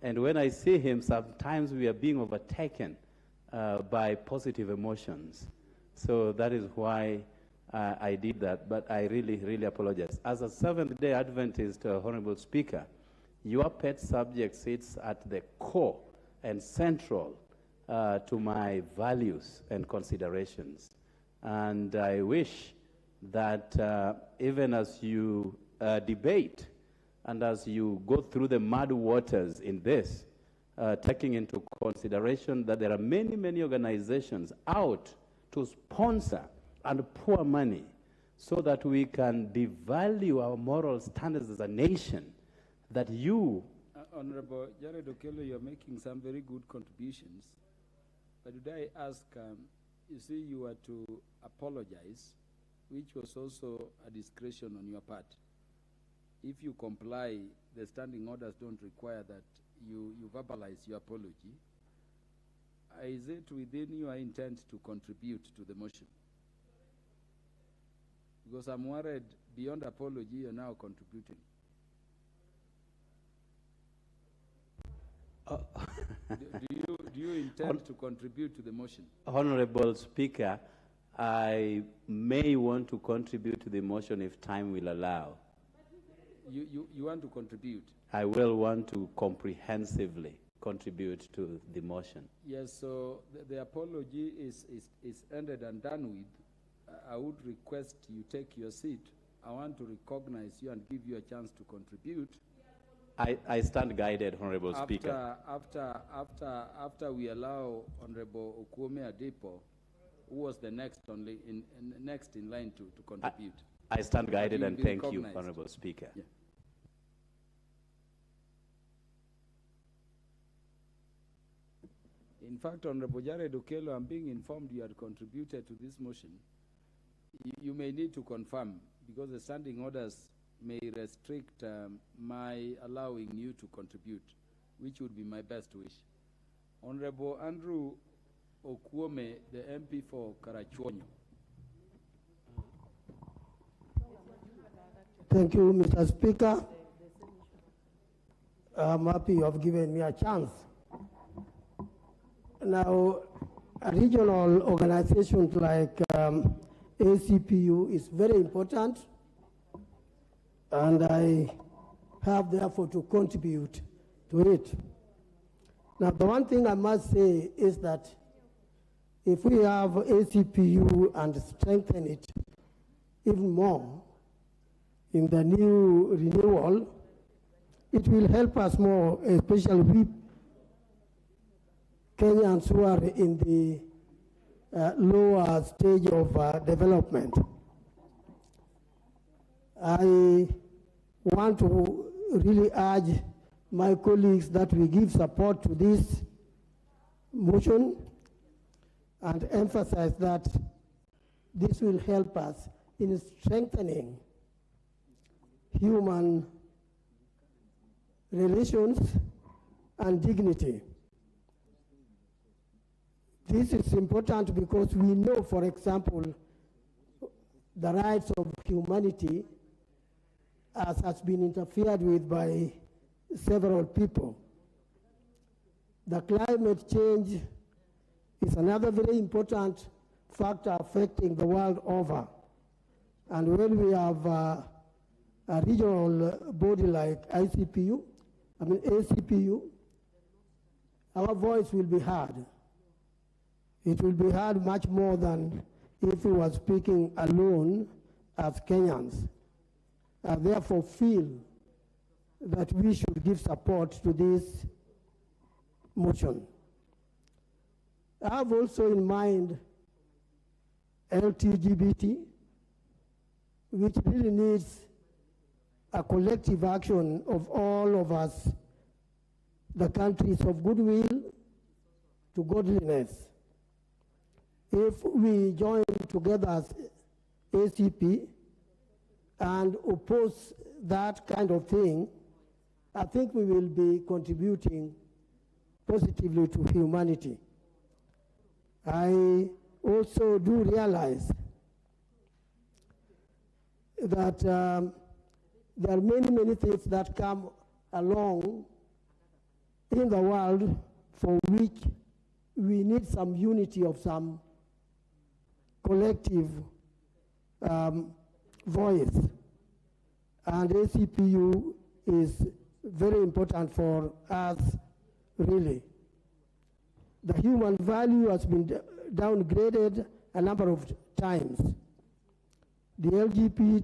And when I see him, sometimes we are being overtaken by positive emotions. So that is why I did that. But I really, really apologize. As a Seventh-day Adventist, Honorable Speaker, your pet subject sits at the core and central to my values and considerations. And I wish that even as you debate and as you go through the mud waters in this, taking into consideration that there are many, many organizations out to sponsor and pour money so that we can devalue our moral standards as a nation, that you... Honorable Jared Okello, you're making some very good contributions. But did I ask, you see, you were to apologize, which was also a discretion on your part. If you comply, the standing orders don't require that you verbalize your apology. Is it within your intent to contribute to the motion? Because I'm worried beyond apology, you're now contributing. Do you intend to contribute to the motion? Honorable Speaker, I may want to contribute to the motion if time will allow. You want to contribute? I will want to comprehensively contribute to the motion. Yes, so the apology is ended and done with, I would request you take your seat. I want to recognize you and give you a chance to contribute. I stand guided, Honorable Speaker. After we allow Honorable Okuome Adepo, who was the next next in line to contribute. I stand guided and thank you, recognized. Honorable Speaker. Yeah. In fact, Honorable Jared Okello, I'm being informed you had contributed to this motion. You may need to confirm, because the standing orders may restrict my allowing you to contribute, which would be my best wish. Honorable Andrew Okuome, the MP for Karachuonyo. Thank you, Mr. Speaker. I'm happy you have given me a chance. Now, regional organizations like ACPU is very important, and I have therefore to contribute to it. Now, the one thing I must say is that if we have ACPU and strengthen it even more in the new renewal, it will help us more, especially we Kenyans who are in the lower stage of development. I want to really urge my colleagues that we give support to this motion and emphasize that this will help us in strengthening human relations and dignity. This is important because we know, for example, the rights of humanity has been interfered with by several people. The climate change is another very important factor affecting the world over. And when we have a regional body like ACPU, our voice will be heard. It will be heard much more than if we were speaking alone as Kenyans. I therefore feel that we should give support to this motion. I have also in mind LGBT, which really needs a collective action of all of us, the countries of goodwill to godliness. If we join together as ACP and oppose that kind of thing, I think we will be contributing positively to humanity. I also do realize that there are many, many things that come along in the world for which we need some unity of some collective voice. And ACPU is very important for us, really. The human value has been downgraded a number of times. The LGBT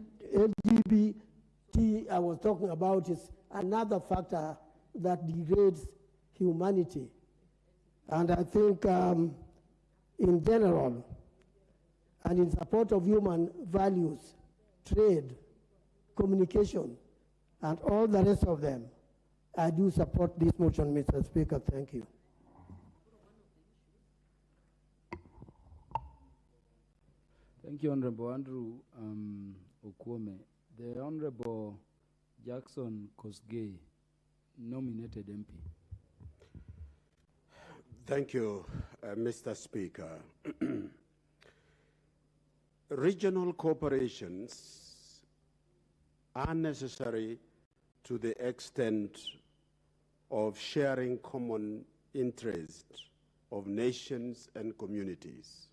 I was talking about is another factor that degrades humanity. And I think in general, and in support of human values, trade, communication, and all the rest of them, I do support this motion, Mr. Speaker. Thank you. Thank you, Honorable Andrew Okuome. The Honorable Jackson Kosgei, nominated MP. Thank you, Mr. Speaker. Regional cooperations are necessary to the extent of sharing common interests of nations and communities.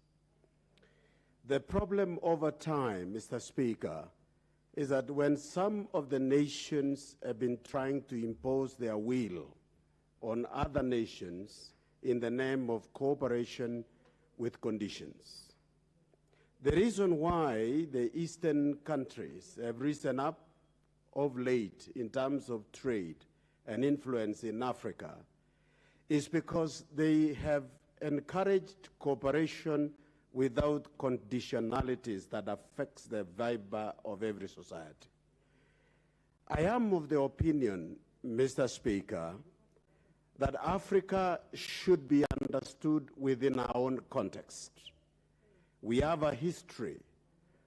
The problem over time, Mr. Speaker, is that when some of the nations have been trying to impose their will on other nations in the name of cooperation with conditions, The reason why the eastern countries have risen up of late in terms of trade and influence in Africa is because they have encouraged cooperation without conditionalities that affects the fiber of every society. I am of the opinion, Mr. Speaker, that Africa should be understood within our own context. We have a history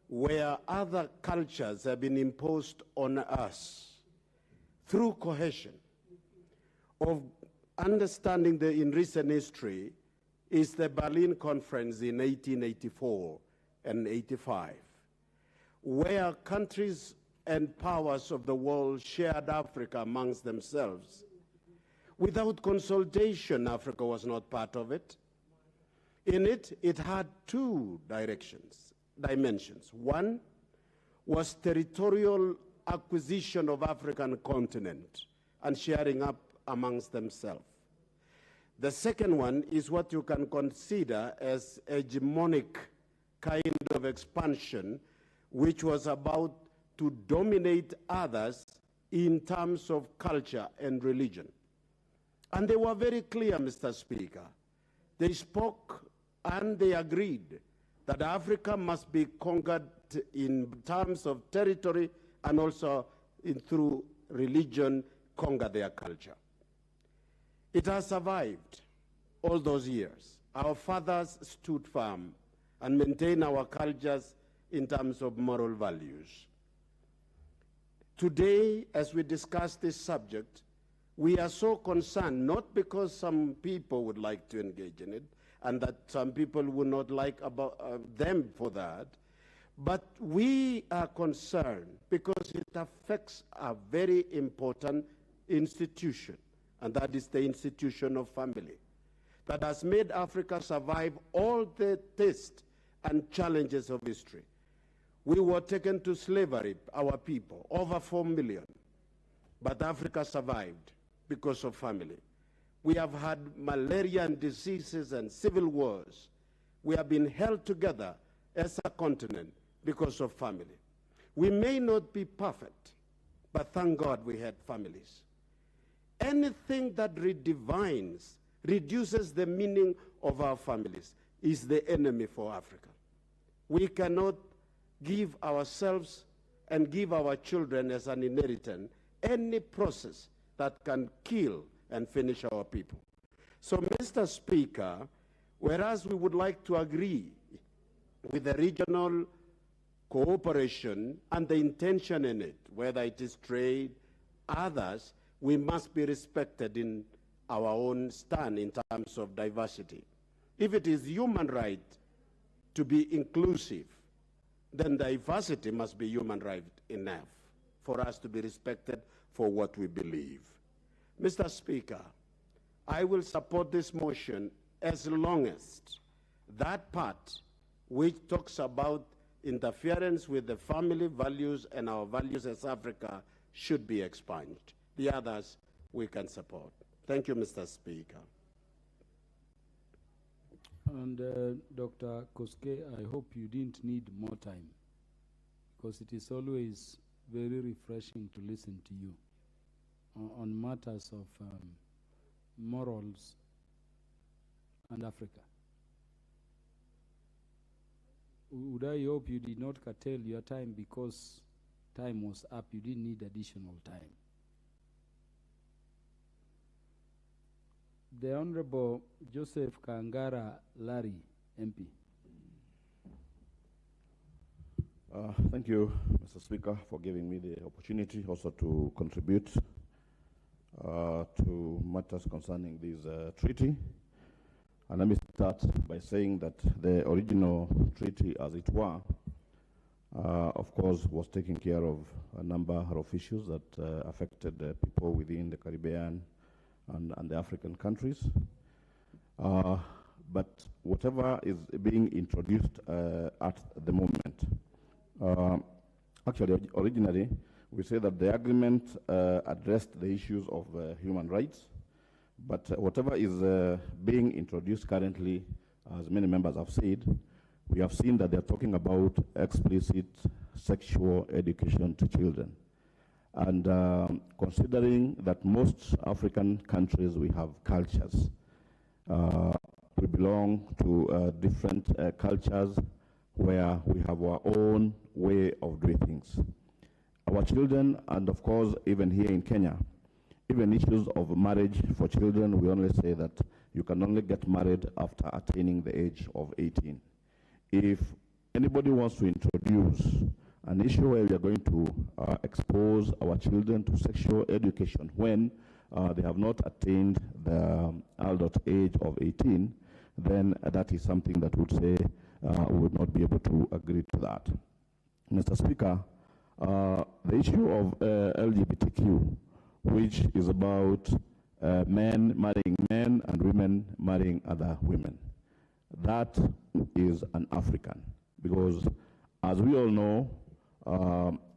where other cultures have been imposed on us through cohesion. Of understanding in recent history is the Berlin Conference in 1884 and 85, where countries and powers of the world shared Africa amongst themselves. Without consultation, Africa was not part of it. In it, it had two dimensions. One was territorial acquisition of African continent and sharing up amongst themselves. The second one is what you can consider as hegemonic kind of expansion, which was about to dominate others in terms of culture and religion. And they were very clear, Mr. Speaker. They spoke and they agreed that Africa must be conquered in terms of territory and also through religion, conquer their culture. It has survived all those years. Our fathers stood firm and maintained our cultures in terms of moral values. Today, as we discuss this subject, we are so concerned, not because some people would like to engage in it, and that some people would not like them for that, but we are concerned because it affects a very important institution, and that is the institution of family, that has made Africa survive all the tests and challenges of history. We were taken to slavery, our people, over 4 million, but Africa survived because of family. We have had malaria and diseases and civil wars. We have been held together as a continent because of family. We may not be perfect, but thank God we had families. Anything that redefines, reduces the meaning of our families is the enemy for Africa. We cannot give ourselves and give our children as an inheritance any process that can kill and finish our people. So, Mr. Speaker, whereas we would like to agree with the regional cooperation and the intention in it, whether it is trade, others, we must be respected in our own stand in terms of diversity. If it is human right to be inclusive, then diversity must be human right enough for us to be respected for what we believe. Mr. Speaker, I will support this motion as long as that part which talks about interference with the family values and our values as Africa should be expunged. The others we can support. Thank you, Mr. Speaker. And Dr. Koske, I hope you didn't need more time, because it is always very refreshing to listen to you on matters of morals and Africa. Would I hope you did not curtail your time because time was up, you didn't need additional time. The Honorable Joseph Kangara Larry, MP. Thank you, Mr. Speaker, for giving me the opportunity also to contribute to matters concerning this treaty. And let me start by saying that the original treaty, as it were, of course, was taking care of a number of issues that affected the people within the Caribbean and the African countries. But whatever is being introduced at the moment, actually, originally, we say that the agreement addressed the issues of human rights, but whatever is being introduced currently, as many members have said, we have seen that they're talking about explicit sexual education to children. And considering that most African countries, we have cultures. We belong to different cultures where we have our own way of doing things. Our children, and of course, even here in Kenya, even issues of marriage for children, we only say that you can only get married after attaining the age of 18. If anybody wants to introduce an issue where we are going to expose our children to sexual education when they have not attained the adult age of 18, then that is something that would say we would not be able to agree to that. Mr. Speaker, the issue of LGBTQ, which is about men marrying men and women marrying other women, that is an African, because as we all know,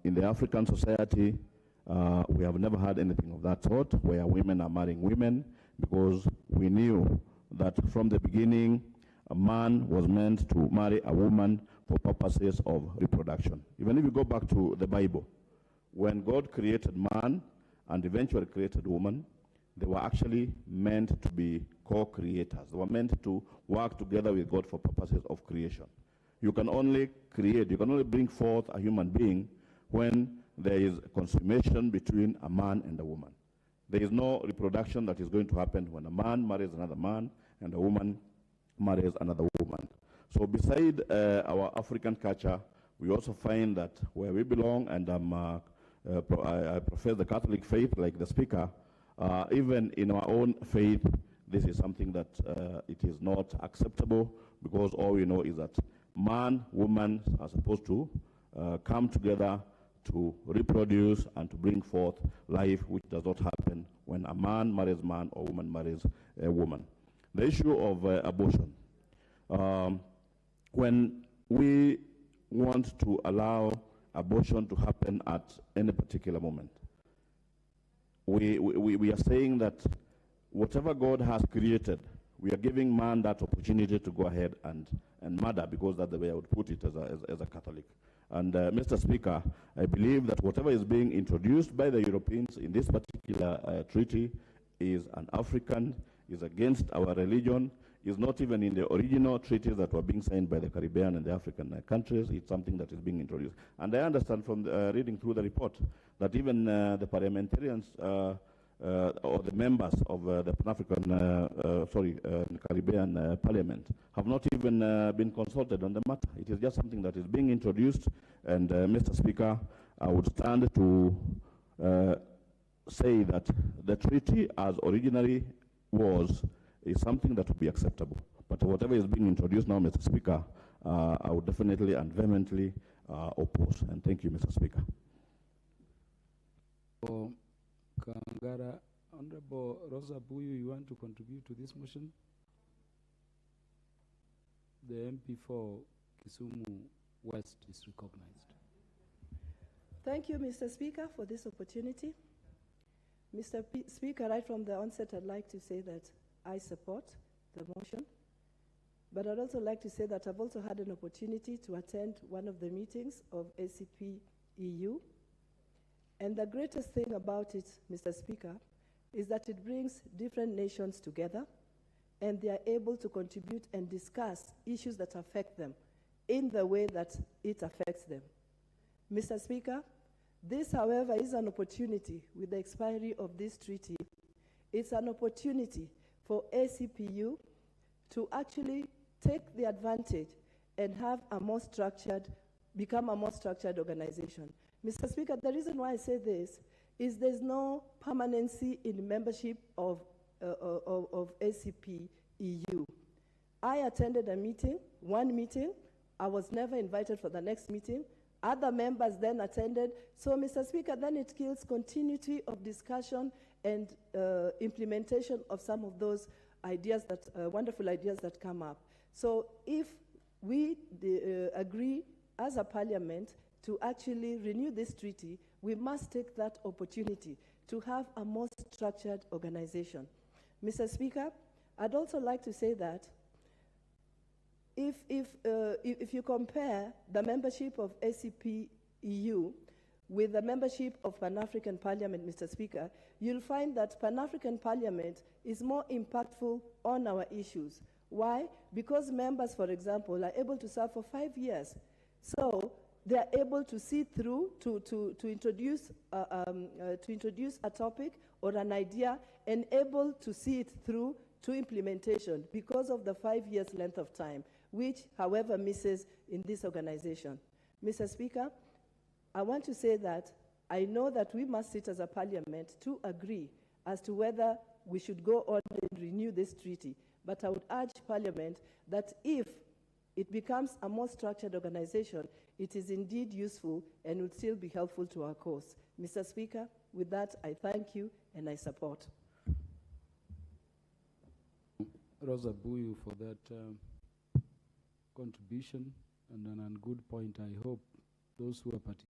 in the African society, we have never had anything of that sort where women are marrying women, because we knew that from the beginning, a man was meant to marry a woman for purposes of reproduction. Even if you go back to the Bible, when God created man and eventually created woman, they were actually meant to be co-creators. They were meant to work together with God for purposes of creation. You can only create, you can only bring forth a human being when there is consummation between a man and a woman. There is no reproduction that is going to happen when a man marries another man and a woman marries another woman. So beside our African culture, we also find that where we belong, and I profess the Catholic faith like the speaker, even in our own faith, this is something that it is not acceptable, because all we know is that man, woman are supposed to come together to reproduce and to bring forth life, which does not happen when a man marries man or woman marries a woman. The issue of abortion. When we want to allow abortion to happen at any particular moment, we are saying that whatever God has created, we are giving man that opportunity to go ahead and murder, because that's the way I would put it as a Catholic. And Mr. Speaker, I believe that whatever is being introduced by the Europeans in this particular treaty is an African, is against our religion, is not even in the original treaties that were being signed by the Caribbean and the African countries. It's something that is being introduced. And I understand from reading through the report that even the parliamentarians or the members of the Pan-African, Caribbean Parliament have not even been consulted on the matter. It is just something that is being introduced, and Mr. Speaker, I would stand to say that the treaty as originally was is something that would be acceptable. But whatever is being introduced now, Mr. Speaker, I would definitely and vehemently oppose. And thank you, Mr. Speaker. Kangara, Honorable Rosa Buyu, you want to contribute to this motion? The MP for Kisumu West is recognized. Thank you, Mr. Speaker, for this opportunity. Mr. Speaker, right from the onset, I'd like to say that I support the motion, but I'd also like to say that I've also had an opportunity to attend one of the meetings of ACP EU. And the greatest thing about it, Mr. Speaker, is that it brings different nations together, and they are able to contribute and discuss issues that affect them in the way that it affects them. Mr. Speaker, this, however, is an opportunity with the expiry of this treaty. It's an opportunity for ACPU to actually take the advantage and have a more structured, become a more structured organization. Mr. Speaker, the reason why I say this is there's no permanency in membership of ACP EU. I attended a meeting, one meeting. I was never invited for the next meeting. Other members then attended. So, Mr. Speaker, then it kills continuity of discussion and implementation of some of those ideas that, wonderful ideas that come up. So if we agree as a parliament to actually renew this treaty, we must take that opportunity to have a more structured organization. Mr. Speaker, I'd also like to say that if you compare the membership of ACP EU with the membership of Pan-African Parliament, Mr. Speaker, you'll find that Pan-African Parliament is more impactful on our issues. Why? Because members, for example, are able to serve for 5 years. So they are able to see through, to introduce a topic or an idea, and able to see it through to implementation because of the 5 years length of time, which, however, misses in this organization. Mr. Speaker, I want to say that I know that we must sit as a parliament to agree as to whether we should go on and renew this treaty. But I would urge Parliament that if it becomes a more structured organization, it is indeed useful and would still be helpful to our cause. Mr. Speaker, with that, I thank you and I support. Rosa Buyu for that contribution and a good point. I hope those who are participating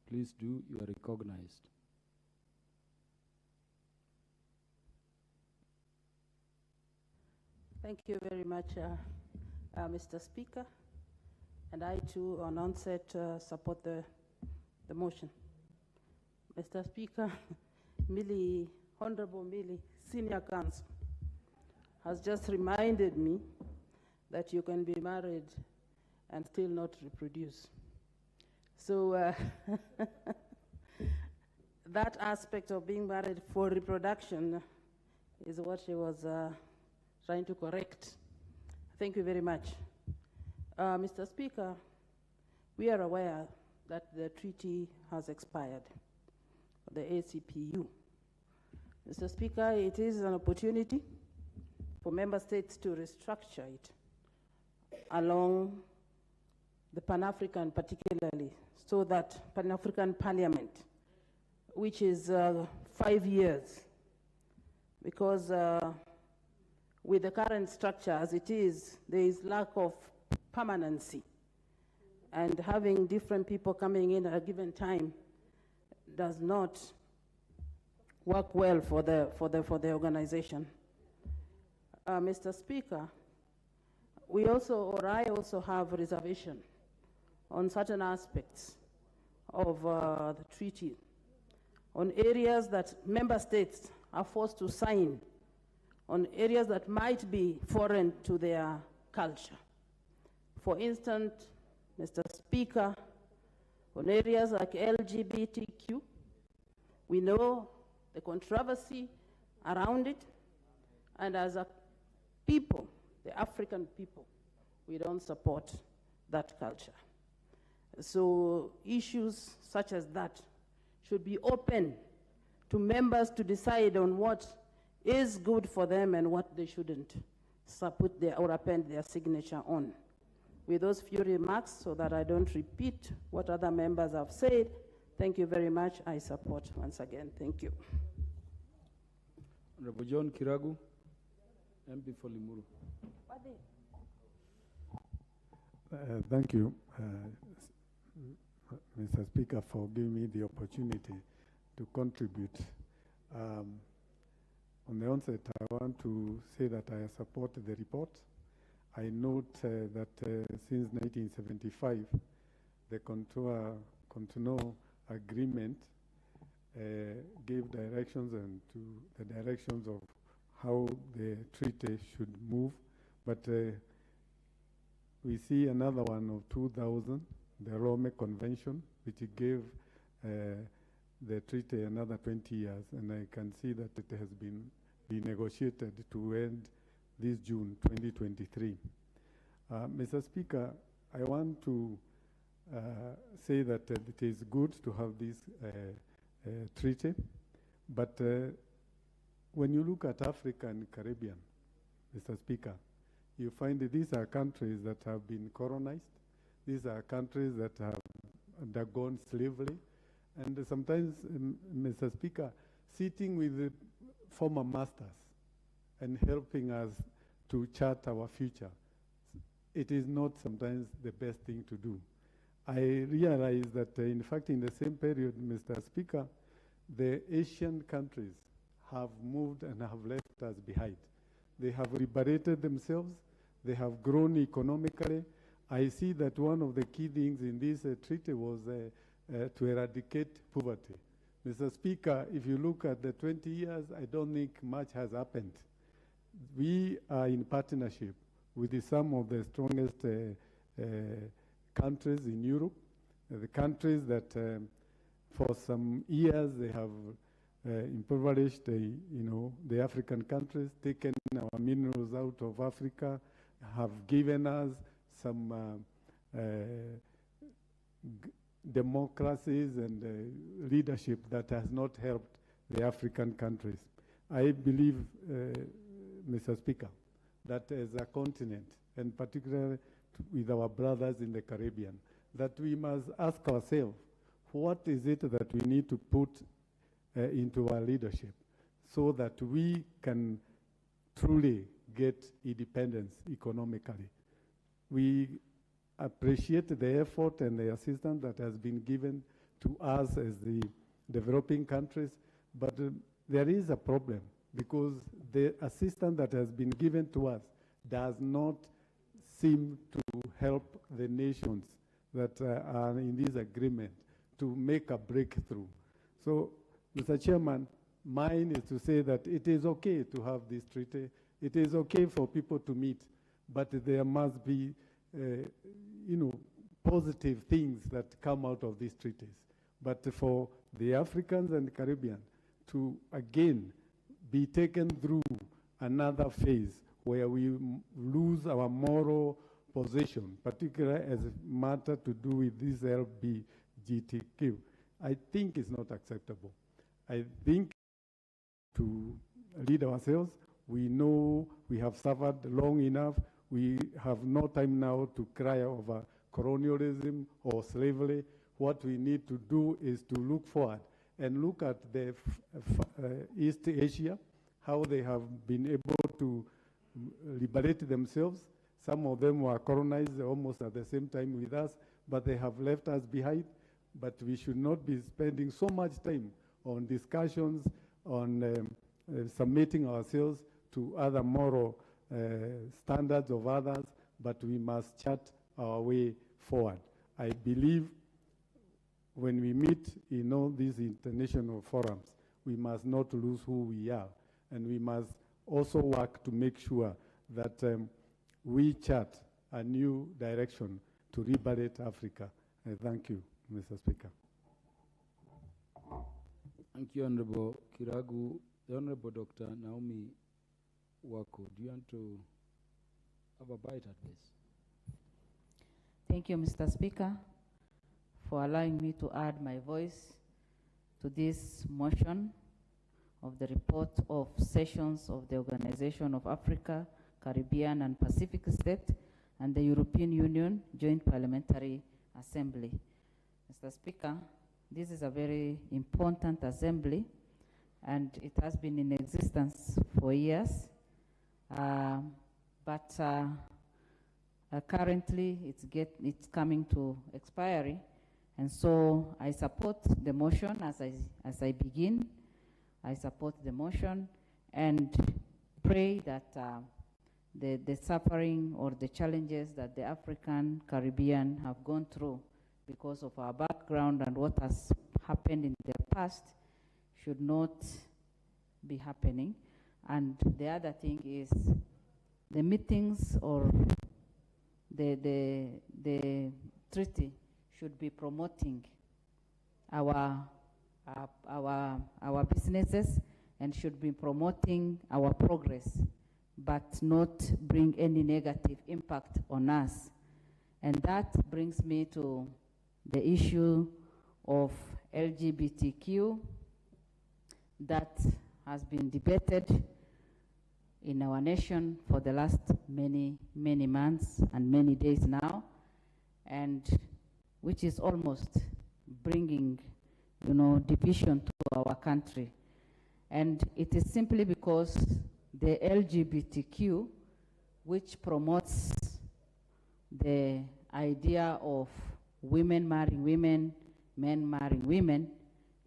please do, you are recognized. Thank you very much, Mr. Speaker. And I too, on onset, support the motion. Mr. Speaker, Honorable Millie, Senior Counsel, has just reminded me that you can be married and still not reproduce. So that aspect of being married for reproduction is what she was trying to correct. Thank you very much. Mr. Speaker, we are aware that the treaty has expired, the ACPU. Mr. Speaker, it is an opportunity for member states to restructure it along the Pan-African particularly, so that Pan-African Parliament, which is 5 years, because with the current structure as it is, there is lack of permanency. And having different people coming in at a given time does not work well for the organization. Mr. Speaker, I also have a reservation on certain aspects of the treaty, on areas that member states are forced to sign, on areas that might be foreign to their culture. For instance, Mr. Speaker, on areas like LGBTQ, we know the controversy around it, and as a people, the African people, we don't support that culture. So issues such as that should be open to members to decide on what is good for them and what they shouldn't put or append their signature on. With those few remarks, so that I don't repeat what other members have said, thank you very much. I support once again. Thank you. Honorable John Kiragu, MP for Limuru. Thank you, Mr. Speaker, for giving me the opportunity to contribute. On the onset, I want to say that I support the report. I note that since 1975, the Cotonou Agreement gave directions and to the directions of how the treaty should move, but we see another one of 2000, the Rome Convention, which gave the treaty another 20 years, and I can see that it has been renegotiated to end this June 2023. Mr. Speaker, I want to say that it is good to have this treaty, but when you look at Africa and Caribbean, Mr. Speaker, you find that these are countries that have been colonized. These are countries that have undergone slavery. And sometimes, Mr. Speaker, sitting with the former masters and helping us to chart our future, it is not sometimes the best thing to do. I realize that, in fact, in the same period, Mr. Speaker, the Asian countries have moved and have left us behind. They have liberated themselves. They have grown economically. I see that one of the key things in this treaty was to eradicate poverty. Mr. Speaker, if you look at the 20 years, I don't think much has happened. We are in partnership with some of the strongest countries in Europe, the countries that for some years they have impoverished the African countries, taken our minerals out of Africa, have given us some democracies and leadership that has not helped the African countries. I believe, Mr. Speaker, that as a continent, and particularly with our brothers in the Caribbean, that we must ask ourselves, what is it that we need to put into our leadership so that we can truly get independence economically? We appreciate the effort and the assistance that has been given to us as the developing countries, but there is a problem because the assistance that has been given to us does not seem to help the nations that are in this agreement to make a breakthrough. So, Mr. Chairman, mine is to say that it is okay to have this treaty. It is okay for people to meet, but there must be, positive things that come out of these treaties. But for the Africans and the Caribbean to, again, be taken through another phase where we lose our moral position, particularly as a matter to do with this LGBTQ, I think is not acceptable. I think to lead ourselves, we know we have suffered long enough. We have no time now to cry over colonialism or slavery. What we need to do is to look forward and look at the East Asia, how they have been able to liberate themselves. Some of them were colonized almost at the same time with us, but they have left us behind. But we should not be spending so much time on discussions, on submitting ourselves to other moral standards of others, but we must chart our way forward. I believe when we meet in all these international forums, we must not lose who we are, and we must also work to make sure that we chart a new direction to liberate Africa. Thank you, Mr. Speaker. Thank you, Honorable Kiragu. The Honorable Dr. Naomi Wako, do you want to have a bite at this? Thank you, Mr. Speaker, for allowing me to add my voice to this motion of the report of sessions of the Organization of Africa, Caribbean and Pacific States and the European Union Joint Parliamentary Assembly. Mr. Speaker, this is a very important assembly, and it has been in existence for years, but currently it's coming to expiry, and so I support the motion as I begin. I support the motion and pray that the suffering or the challenges that the African Caribbean have gone through because of our background and what has happened in the past should not be happening. And the other thing is the meetings or the treaty should be promoting our businesses and should be promoting our progress, but not bring any negative impact on us. And that brings me to the issue of LGBTQ that has been debated in our nation for the last many months and many days now, and which is almost bringing, division to our country. And it is simply because the LGBTQ, which promotes the idea of women marrying women, men marrying women,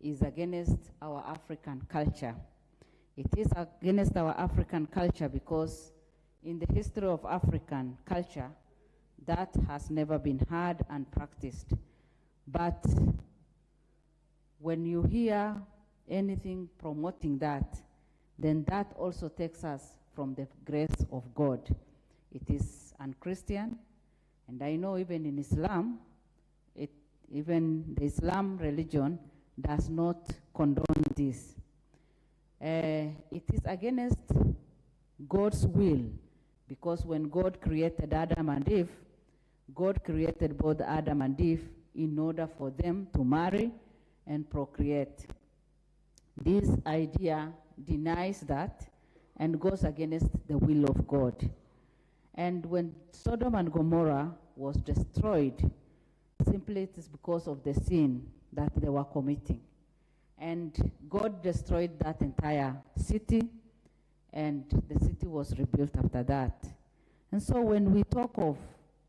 is against our African culture. It is against our African culture because in the history of African culture, that has never been heard and practiced. But when you hear anything promoting that, then that also takes us from the grace of God. It is unchristian, and I know even in Islam, even the Islam religion does not condone this. It is against God's will, because when God created Adam and Eve, God created both Adam and Eve in order for them to marry and procreate. This idea denies that and goes against the will of God. And when Sodom and Gomorrah was destroyed, simply it is because of the sin that they were committing. And God destroyed that entire city, and the city was rebuilt after that. And so when we talk of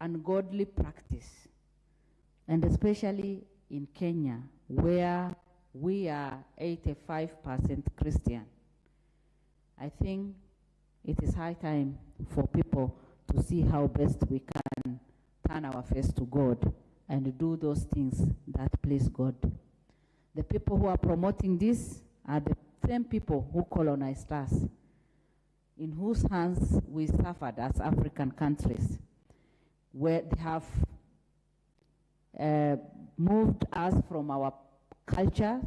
ungodly practice, and especially in Kenya, where we are 85% Christian, I think it is high time for people to see how best we can turn our face to God and do those things that please God. The people who are promoting this are the same people who colonized us, in whose hands we suffered as African countries, where they have moved us from our culture,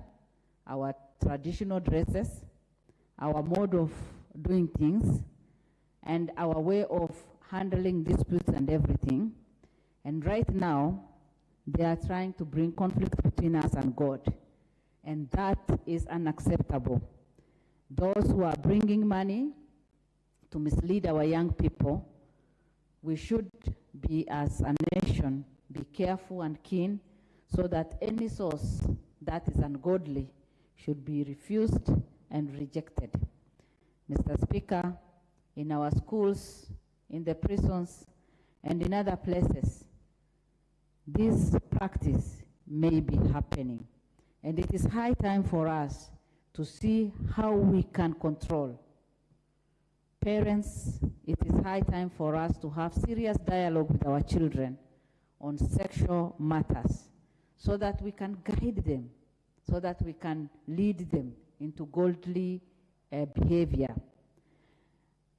our traditional dresses, our mode of doing things, and our way of handling disputes and everything. And right now, they are trying to bring conflict between us and God. And that is unacceptable. Those who are bringing money to mislead our young people, we should be, as a nation, be careful and keen so that any source that is ungodly should be refused and rejected. Mr. Speaker, in our schools, in the prisons, and in other places, this practice may be happening. And it is high time for us to see how we can control. Parents, it is high time for us to have serious dialogue with our children on sexual matters so that we can guide them, so that we can lead them into godly behavior.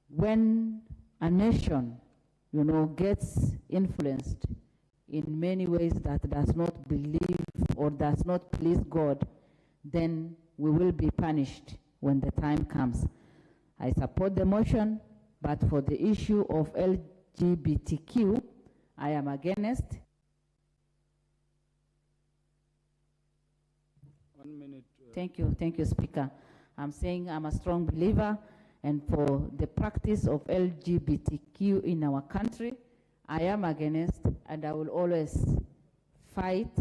When a nation, gets influenced in many ways that does not believe or does not please God, then we will be punished when the time comes. I support the motion, but for the issue of LGBTQ, I am against. 1 minute. Thank you, Speaker. I'm saying I'm a strong believer, and for the practice of LGBTQ in our country, I am against, and I will always fight.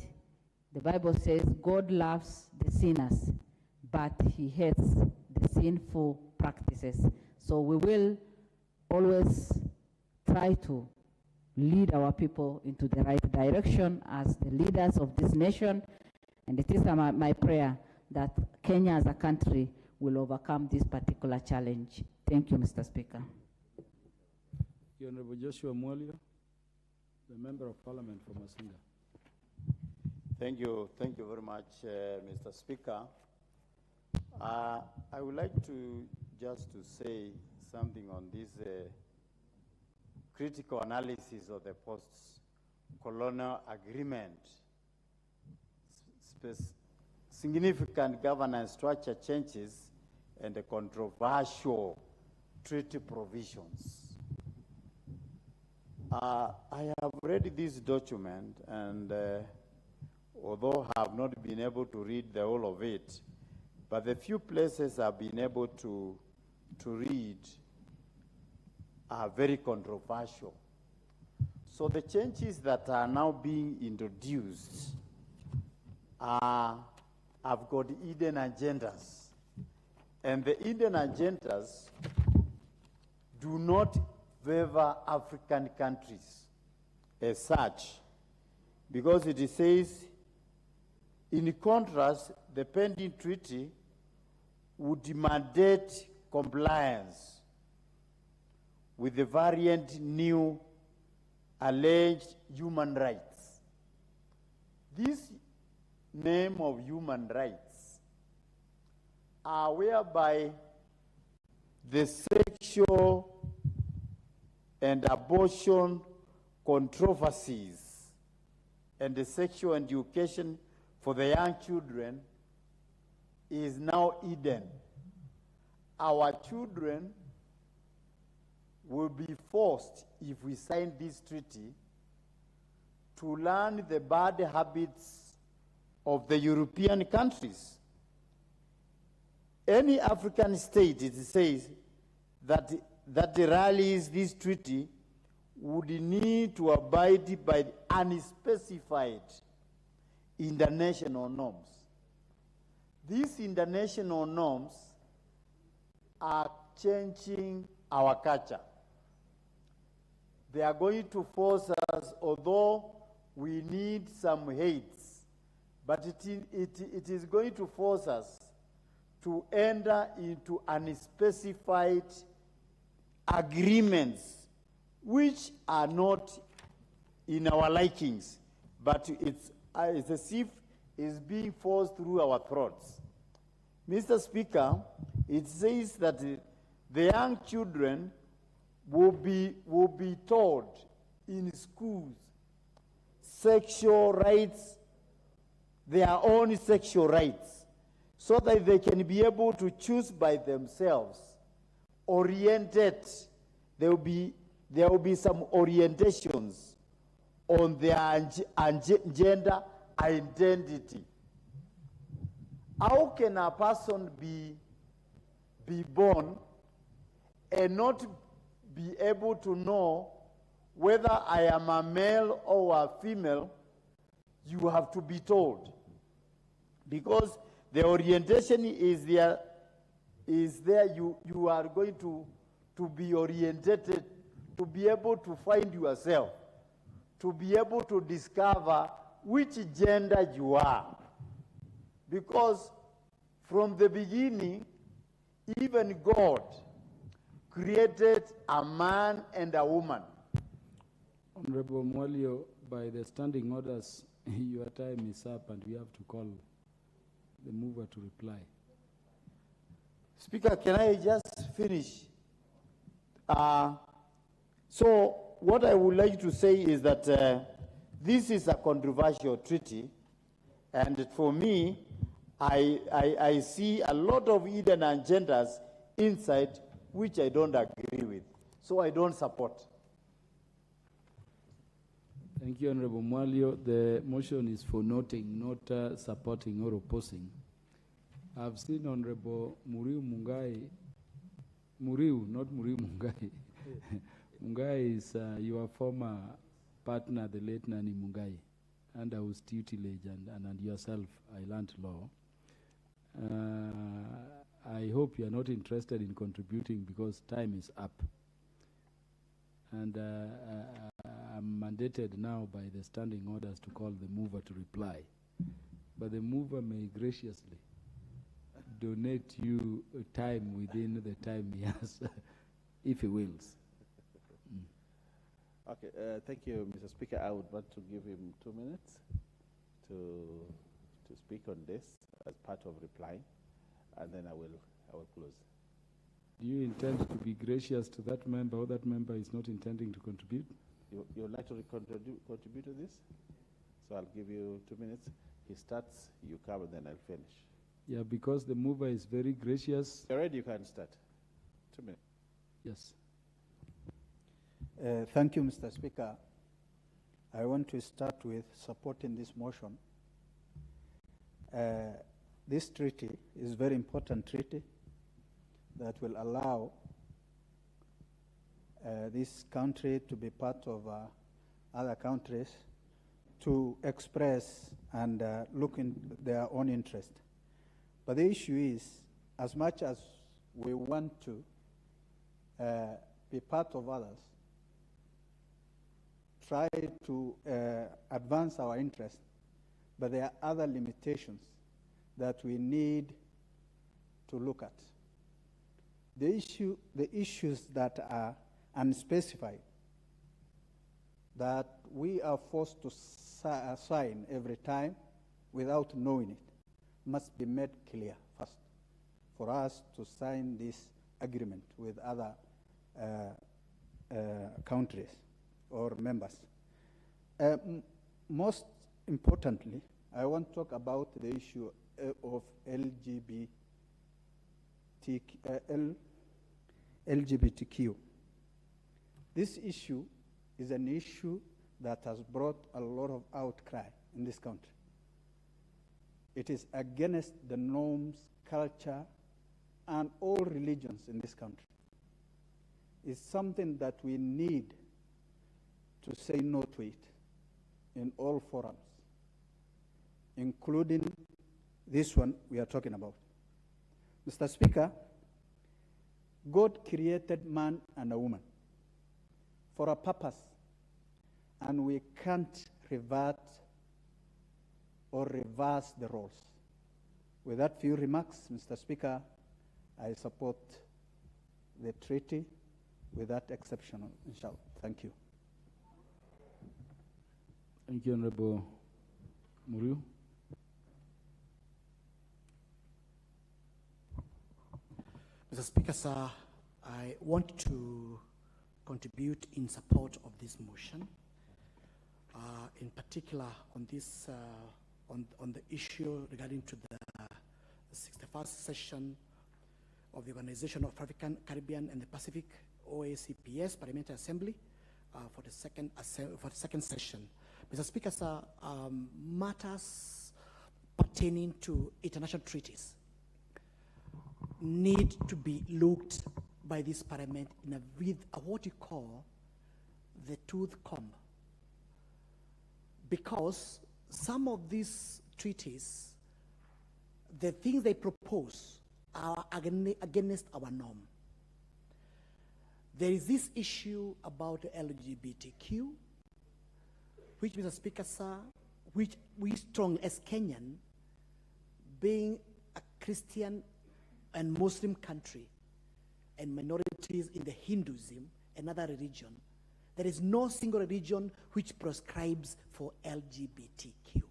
The Bible says God loves the sinners, but he hates the sinful practices. So we will always try to lead our people into the right direction as the leaders of this nation. And it is my prayer that Kenya as a country will overcome this particular challenge. Thank you, Mr. Speaker. The Honorable Joshua Mwalio, the Member of Parliament for Masinga. Thank you very much, Mr. Speaker. I would like to just to say something on this critical analysis of the post-colonial agreement, significant governance structure changes, and the controversial treaty provisions. I have read this document, and although I have not been able to read the whole of it, but the few places I've been able to read are very controversial. So the changes that are now being introduced have got hidden agendas. And the hidden agendas do not favor African countries as such, because it says In contrast, the pending treaty would mandate compliance with the variant new alleged human rights. This name of human rights are whereby the sexual and abortion controversies and the sexual education for the young children is now hidden. Our children will be forced, if we sign this treaty, to learn the bad habits of the European countries. Any African state, it says, that rallies this treaty would need to abide by unspecified international norms. These international norms are changing our culture. They are going to force us, although we need some hates, but it is going to force us to enter into unspecified agreements which are not in our likings, but it's as if it's being forced through our throats. Mr. Speaker, it says that the young children will be taught in schools sexual rights, their own sexual rights, so that they can be able to choose by themselves, oriented. There will be some orientations on their gender identity. How can a person be born and not be able to know whether I am a male or a female? You have to be told, because the orientation is there. You are going to be oriented, to be able to find yourself, to be able to discover which gender you are. Because from the beginning, even God created a man and a woman. Honorable Mwalio, by the standing orders, your time is up and we have to call the mover to reply. Speaker, can I just finish? So what I would like to say is that this is a controversial treaty, and for me, I see a lot of hidden agendas inside which I don't agree with. So I don't support. Thank you, Honorable Mwalio. The motion is for noting, not supporting or opposing. I've seen Honorable Muriu Mungai. Muriu, not Muriu Mungai. Mungai is your former partner, the late Nani Mungai, under whose tutelage and yourself, I learned law. I hope you are not interested in contributing because time is up. And I'm mandated now by the standing orders to call the mover to reply. But the mover may graciously donate you time within the time he has, if he wills. Okay, thank you, Mr. Speaker. I would want to give him 2 minutes to speak on this as part of replying, and then I will close. Do you intend to be gracious to that member, or that member is not intending to contribute? You would like to contribute to this? So I'll give you 2 minutes. He starts, you come, and then I'll finish. Yeah, because the mover is very gracious. You're ready, you can start. 2 minutes. Yes. Thank you, Mr. Speaker. I want to start with supporting this motion. This treaty is a very important treaty that will allow this country to be part of other countries to express and look in their own interest. But the issue is, as much as we want to be part of others, try to advance our interests, but there are other limitations that we need to look at. The issues that are unspecified, that we are forced to sign every time without knowing it, must be made clear first for us to sign this agreement with other countries or members. Most importantly, I want to talk about the issue of LGBTQ. This issue is an issue that has brought a lot of outcry in this country. It is against the norms, culture, and all religions in this country. It's something that we need to say no to it in all forums, including this one we are talking about. Mr. Speaker, God created man and a woman for a purpose, and we can't revert or reverse the roles. With that few remarks, Mr. Speaker, I support the treaty with that exception, inshallah. Thank you. Thank you, Honorable Muriu. Mr. Speaker, sir, I want to contribute in support of this motion, in particular on this on the issue regarding to the 61st session of the Organization of African, Caribbean, and the Pacific, OACPS Parliamentary Assembly, for the second session. Mr. Speaker, sir, matters pertaining to international treaties need to be looked by this Parliament with what you call the tooth comb, because some of these treaties, the things they propose are against our norm. There is this issue about LGBTQ, which, Mr. Speaker, sir, which we strong as Kenyan, being a Christian and Muslim country, and minorities in the Hinduism, another religion, there is no single religion which prescribes for LGBTQ.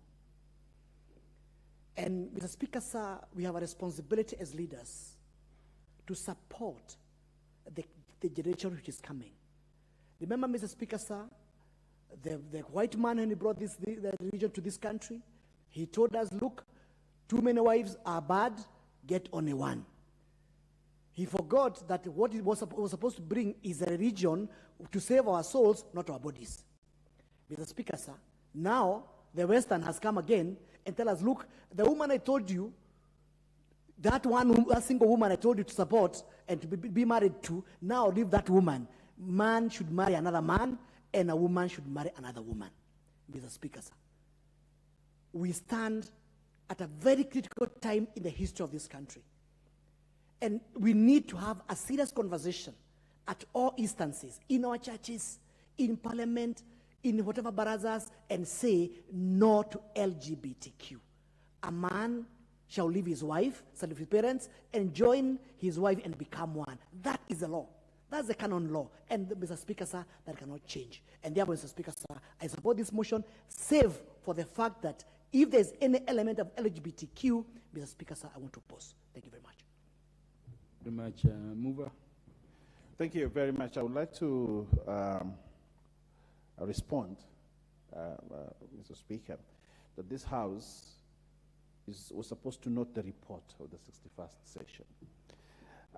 And Mr. Speaker, sir, we have a responsibility as leaders to support the generation which is coming. Remember, Mr. Speaker, sir, the white man, when he brought the religion to this country, he told us, look, too many wives are bad, get only one. He forgot that what it was supposed to bring is a religion to save our souls, not our bodies. Mr. Speaker, sir, now the Western has come again and tell us, look, the woman I told you, that single woman I told you to support and to be married to, now leave that woman. Man should marry another man, and a woman should marry another woman. Mr. Speaker, sir, we stand at a very critical time in the history of this country. And we need to have a serious conversation at all instances, in our churches, in parliament, in whatever barazas, and say no to LGBTQ. A man shall leave his wife, sell his parents, and join his wife and become one. That is the law. That's the canon law. And Mr. Speaker, sir, that cannot change. And therefore, Mr. Speaker, sir, I support this motion, save for the fact that if there's any element of LGBTQ, Mr. Speaker, sir, I want to oppose. Thank you very much. Very much, Mover. Thank you very much. I would like to respond, Mr. Speaker, that this House was supposed to note the report of the 61st session.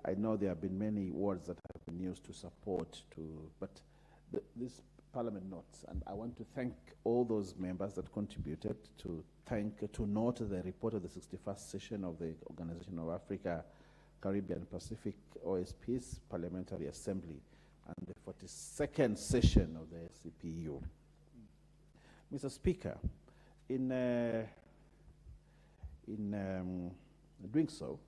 I know there have been many words that have been used to support, but this Parliament notes, and I want to thank all those members that contributed to note the report of the 61st session of the Organization of Africa, Caribbean, Pacific, OSP's Parliamentary Assembly, and the 42nd session of the CPU. Mr. Speaker, in doing so,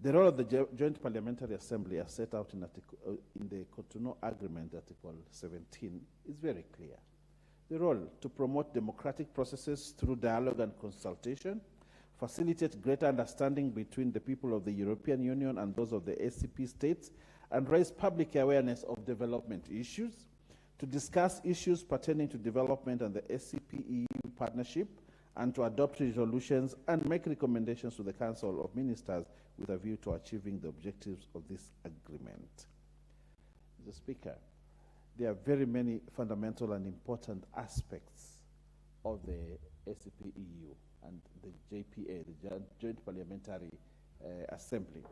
the role of the Joint Parliamentary Assembly as set out in the Cotonou Agreement, Article 17, is very clear. The role to promote democratic processes through dialogue and consultation, facilitate greater understanding between the people of the European Union and those of the ACP states, and raise public awareness of development issues, to discuss issues pertaining to development and the ACP-EU partnership, and to adopt resolutions and make recommendations to the Council of Ministers with a view to achieving the objectives of this agreement. Mr. Speaker, there are very many fundamental and important aspects of the ACP-EU and the JPA, the Joint Parliamentary Assembly.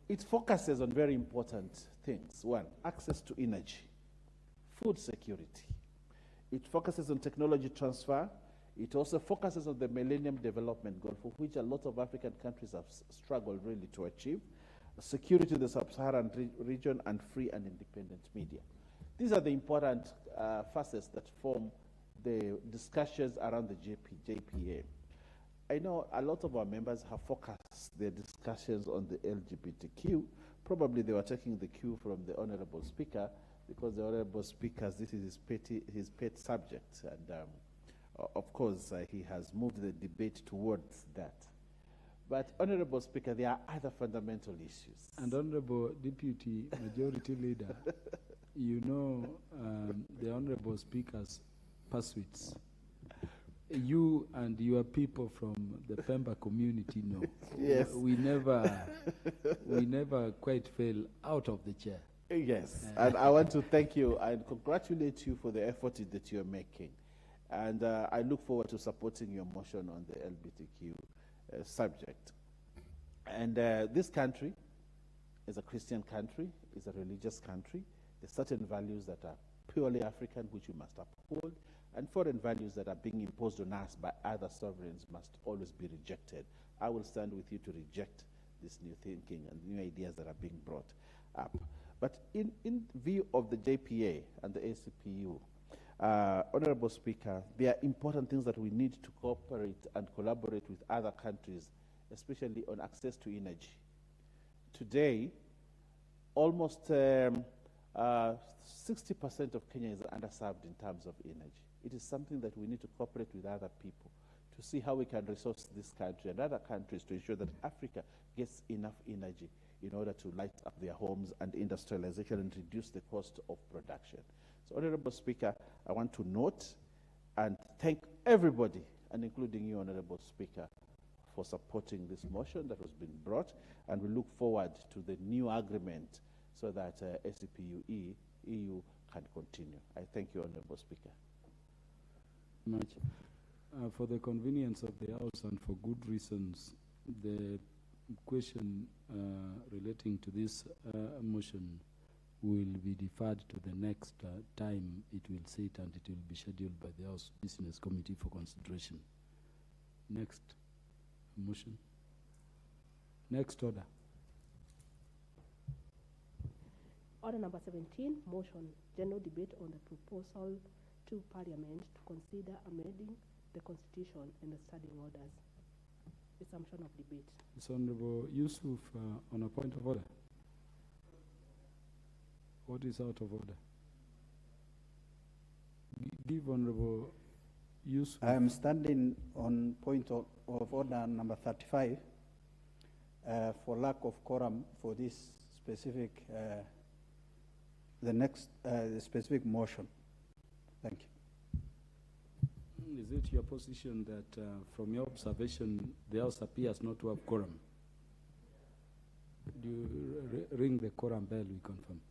It focuses on very important things. One, access to energy, food security. It focuses on technology transfer. It also focuses on the Millennium Development Goal, for which a lot of African countries have struggled really to achieve, security in the sub-Saharan region, and free and independent media. These are the important facets that form the discussions around the JPA. I know a lot of our members have focused their discussions on the LGBTQ. Probably they were taking the cue from the Honorable Speaker, because the Honorable Speaker, this is his pet subject. And of course, he has moved the debate towards that. But, Honorable Speaker, there are other fundamental issues. And Honorable Deputy Majority Leader, you know the Honorable Speaker's pursuits. You and your people from the Pemba community know. Yes. We never quite fell out of the chair. Yes, and I want to thank you and congratulate you for the effort that you're making. And I look forward to supporting your motion on the LGBTQ subject. And this country is a Christian country, is a religious country. There's certain values that are purely African, which we must uphold, and foreign values that are being imposed on us by other sovereigns must always be rejected. I will stand with you to reject this new thinking and new ideas that are being brought up. But in view of the JPA and the ACPU, Honorable Speaker, there are important things that we need to cooperate and collaborate with other countries, especially on access to energy. Today, almost 60% of Kenya is underserved in terms of energy. It is something that we need to cooperate with other people to see how we can resource this country and other countries to ensure that Africa gets enough energy in order to light up their homes and industrialization and reduce the cost of production. So, Honorable Speaker, I want to note and thank everybody, and including you, Honorable Speaker, for supporting this motion that has been brought, and we look forward to the new agreement so that ACPU-EU can continue. I thank you, Honorable Speaker. Much. For the convenience of the House and for good reasons, the question relating to this motion will be deferred to the next time it will sit, and it will be scheduled by the House Business Committee for consideration. Next motion. Next order. Order number 17, motion, general debate on the proposal to Parliament to consider amending the Constitution and the standing orders. Resumption of debate. Mr. Honorable Yusuf, on a point of order. What is out of order? Give Honorable Yusuf. I am standing on point of order number 35 for lack of quorum for this specific, the specific motion. Thank you. Is it your position that from your observation the House appears not to have quorum? Do you ring the quorum bell, we confirm?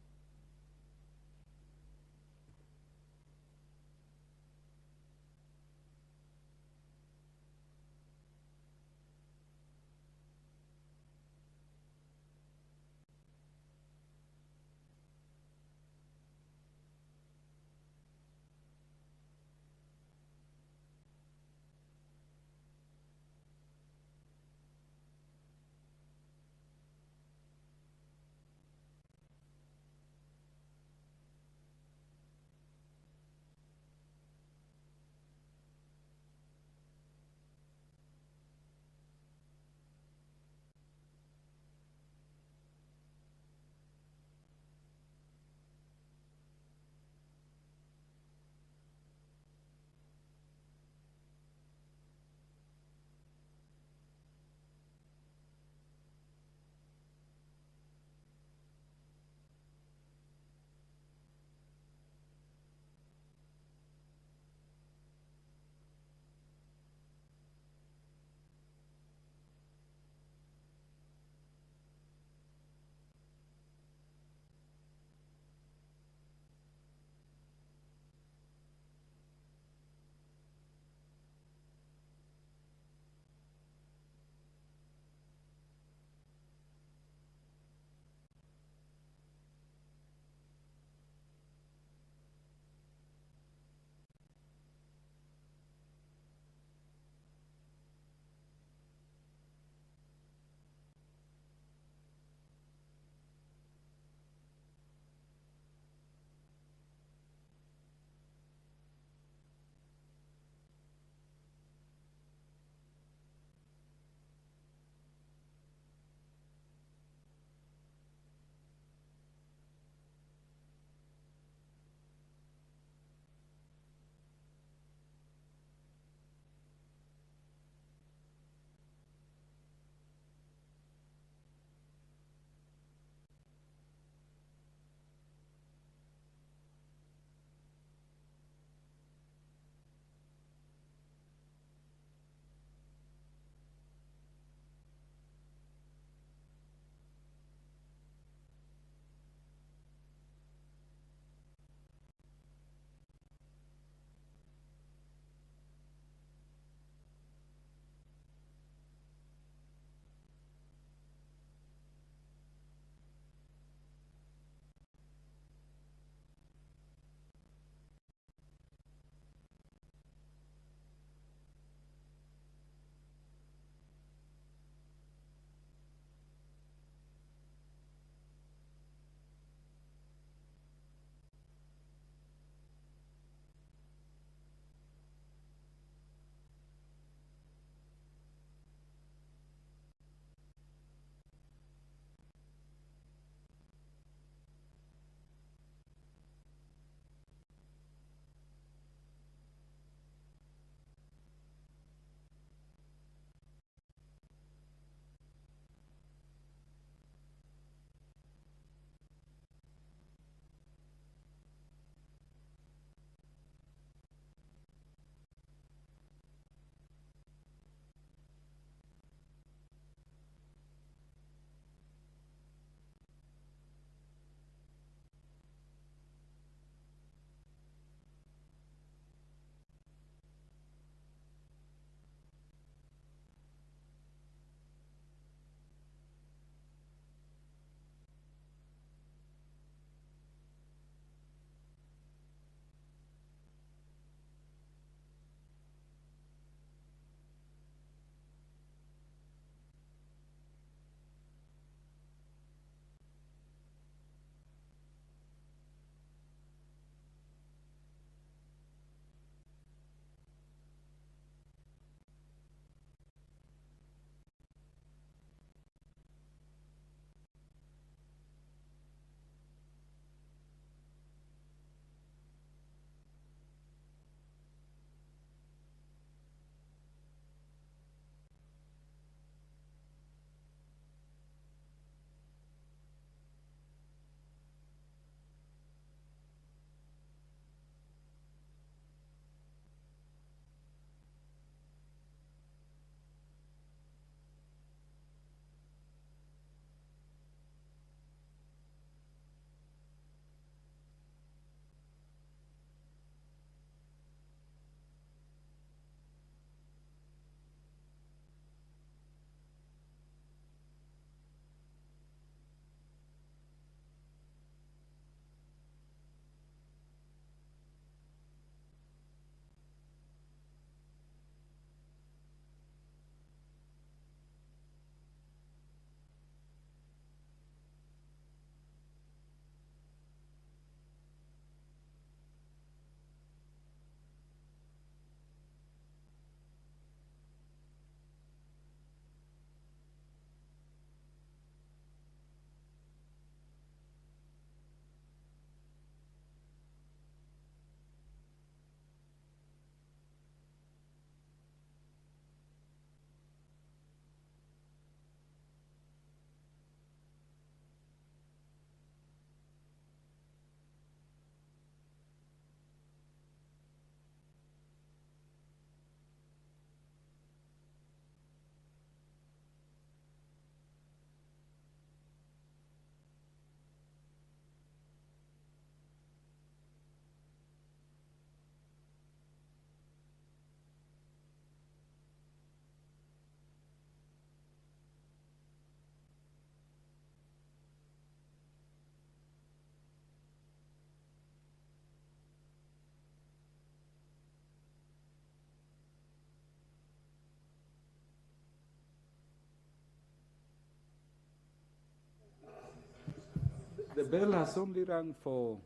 bell has only rung for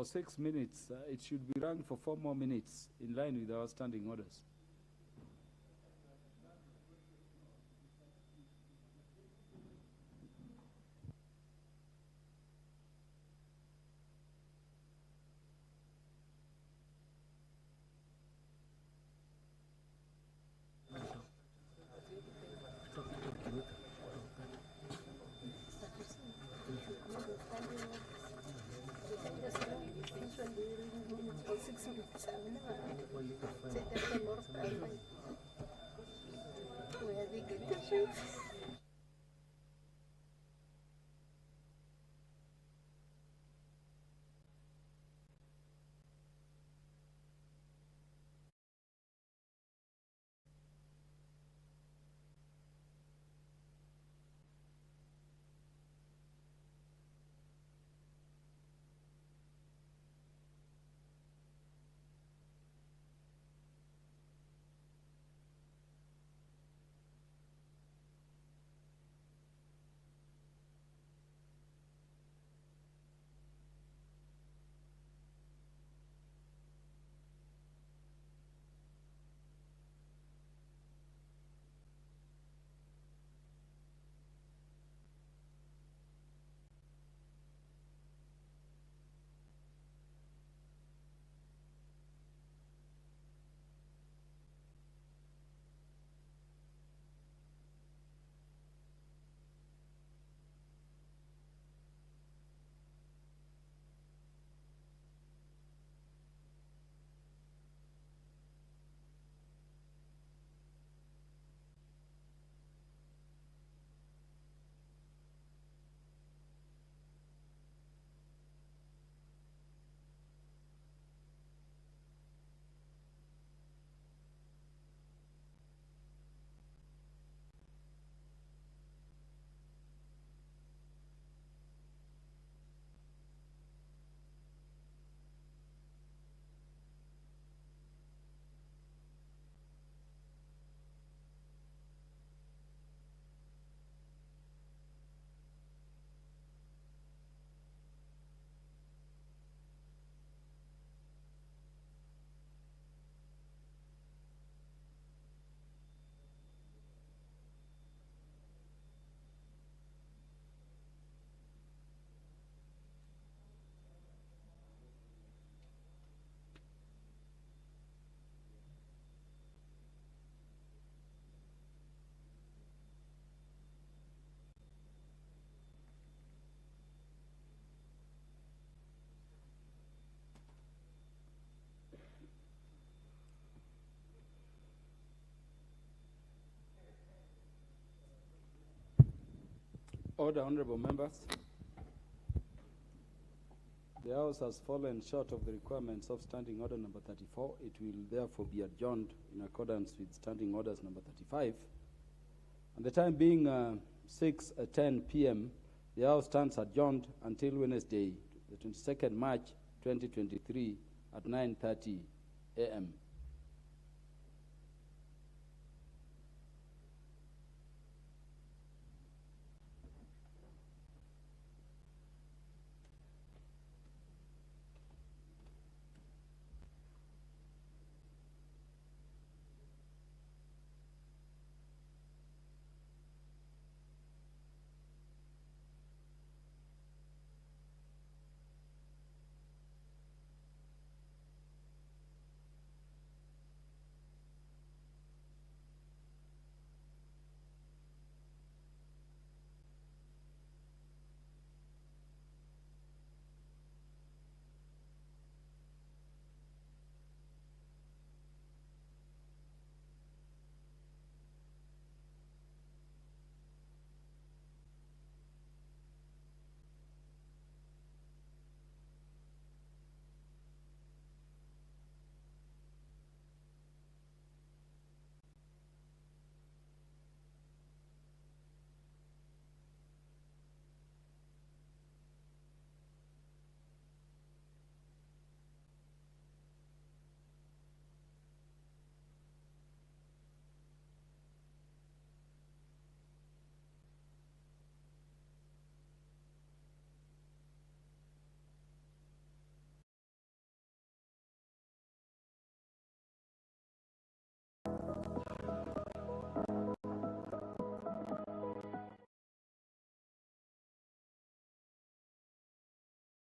6 minutes. It should be rung for 4 more minutes in line with our standing orders. Order, honorable members. The House has fallen short of the requirements of Standing Order number 34. It will therefore be adjourned in accordance with Standing Orders number 35. And the time being 6:10 p.m., the House stands adjourned until Wednesday, the 22nd March 2023 at 9:30 a.m.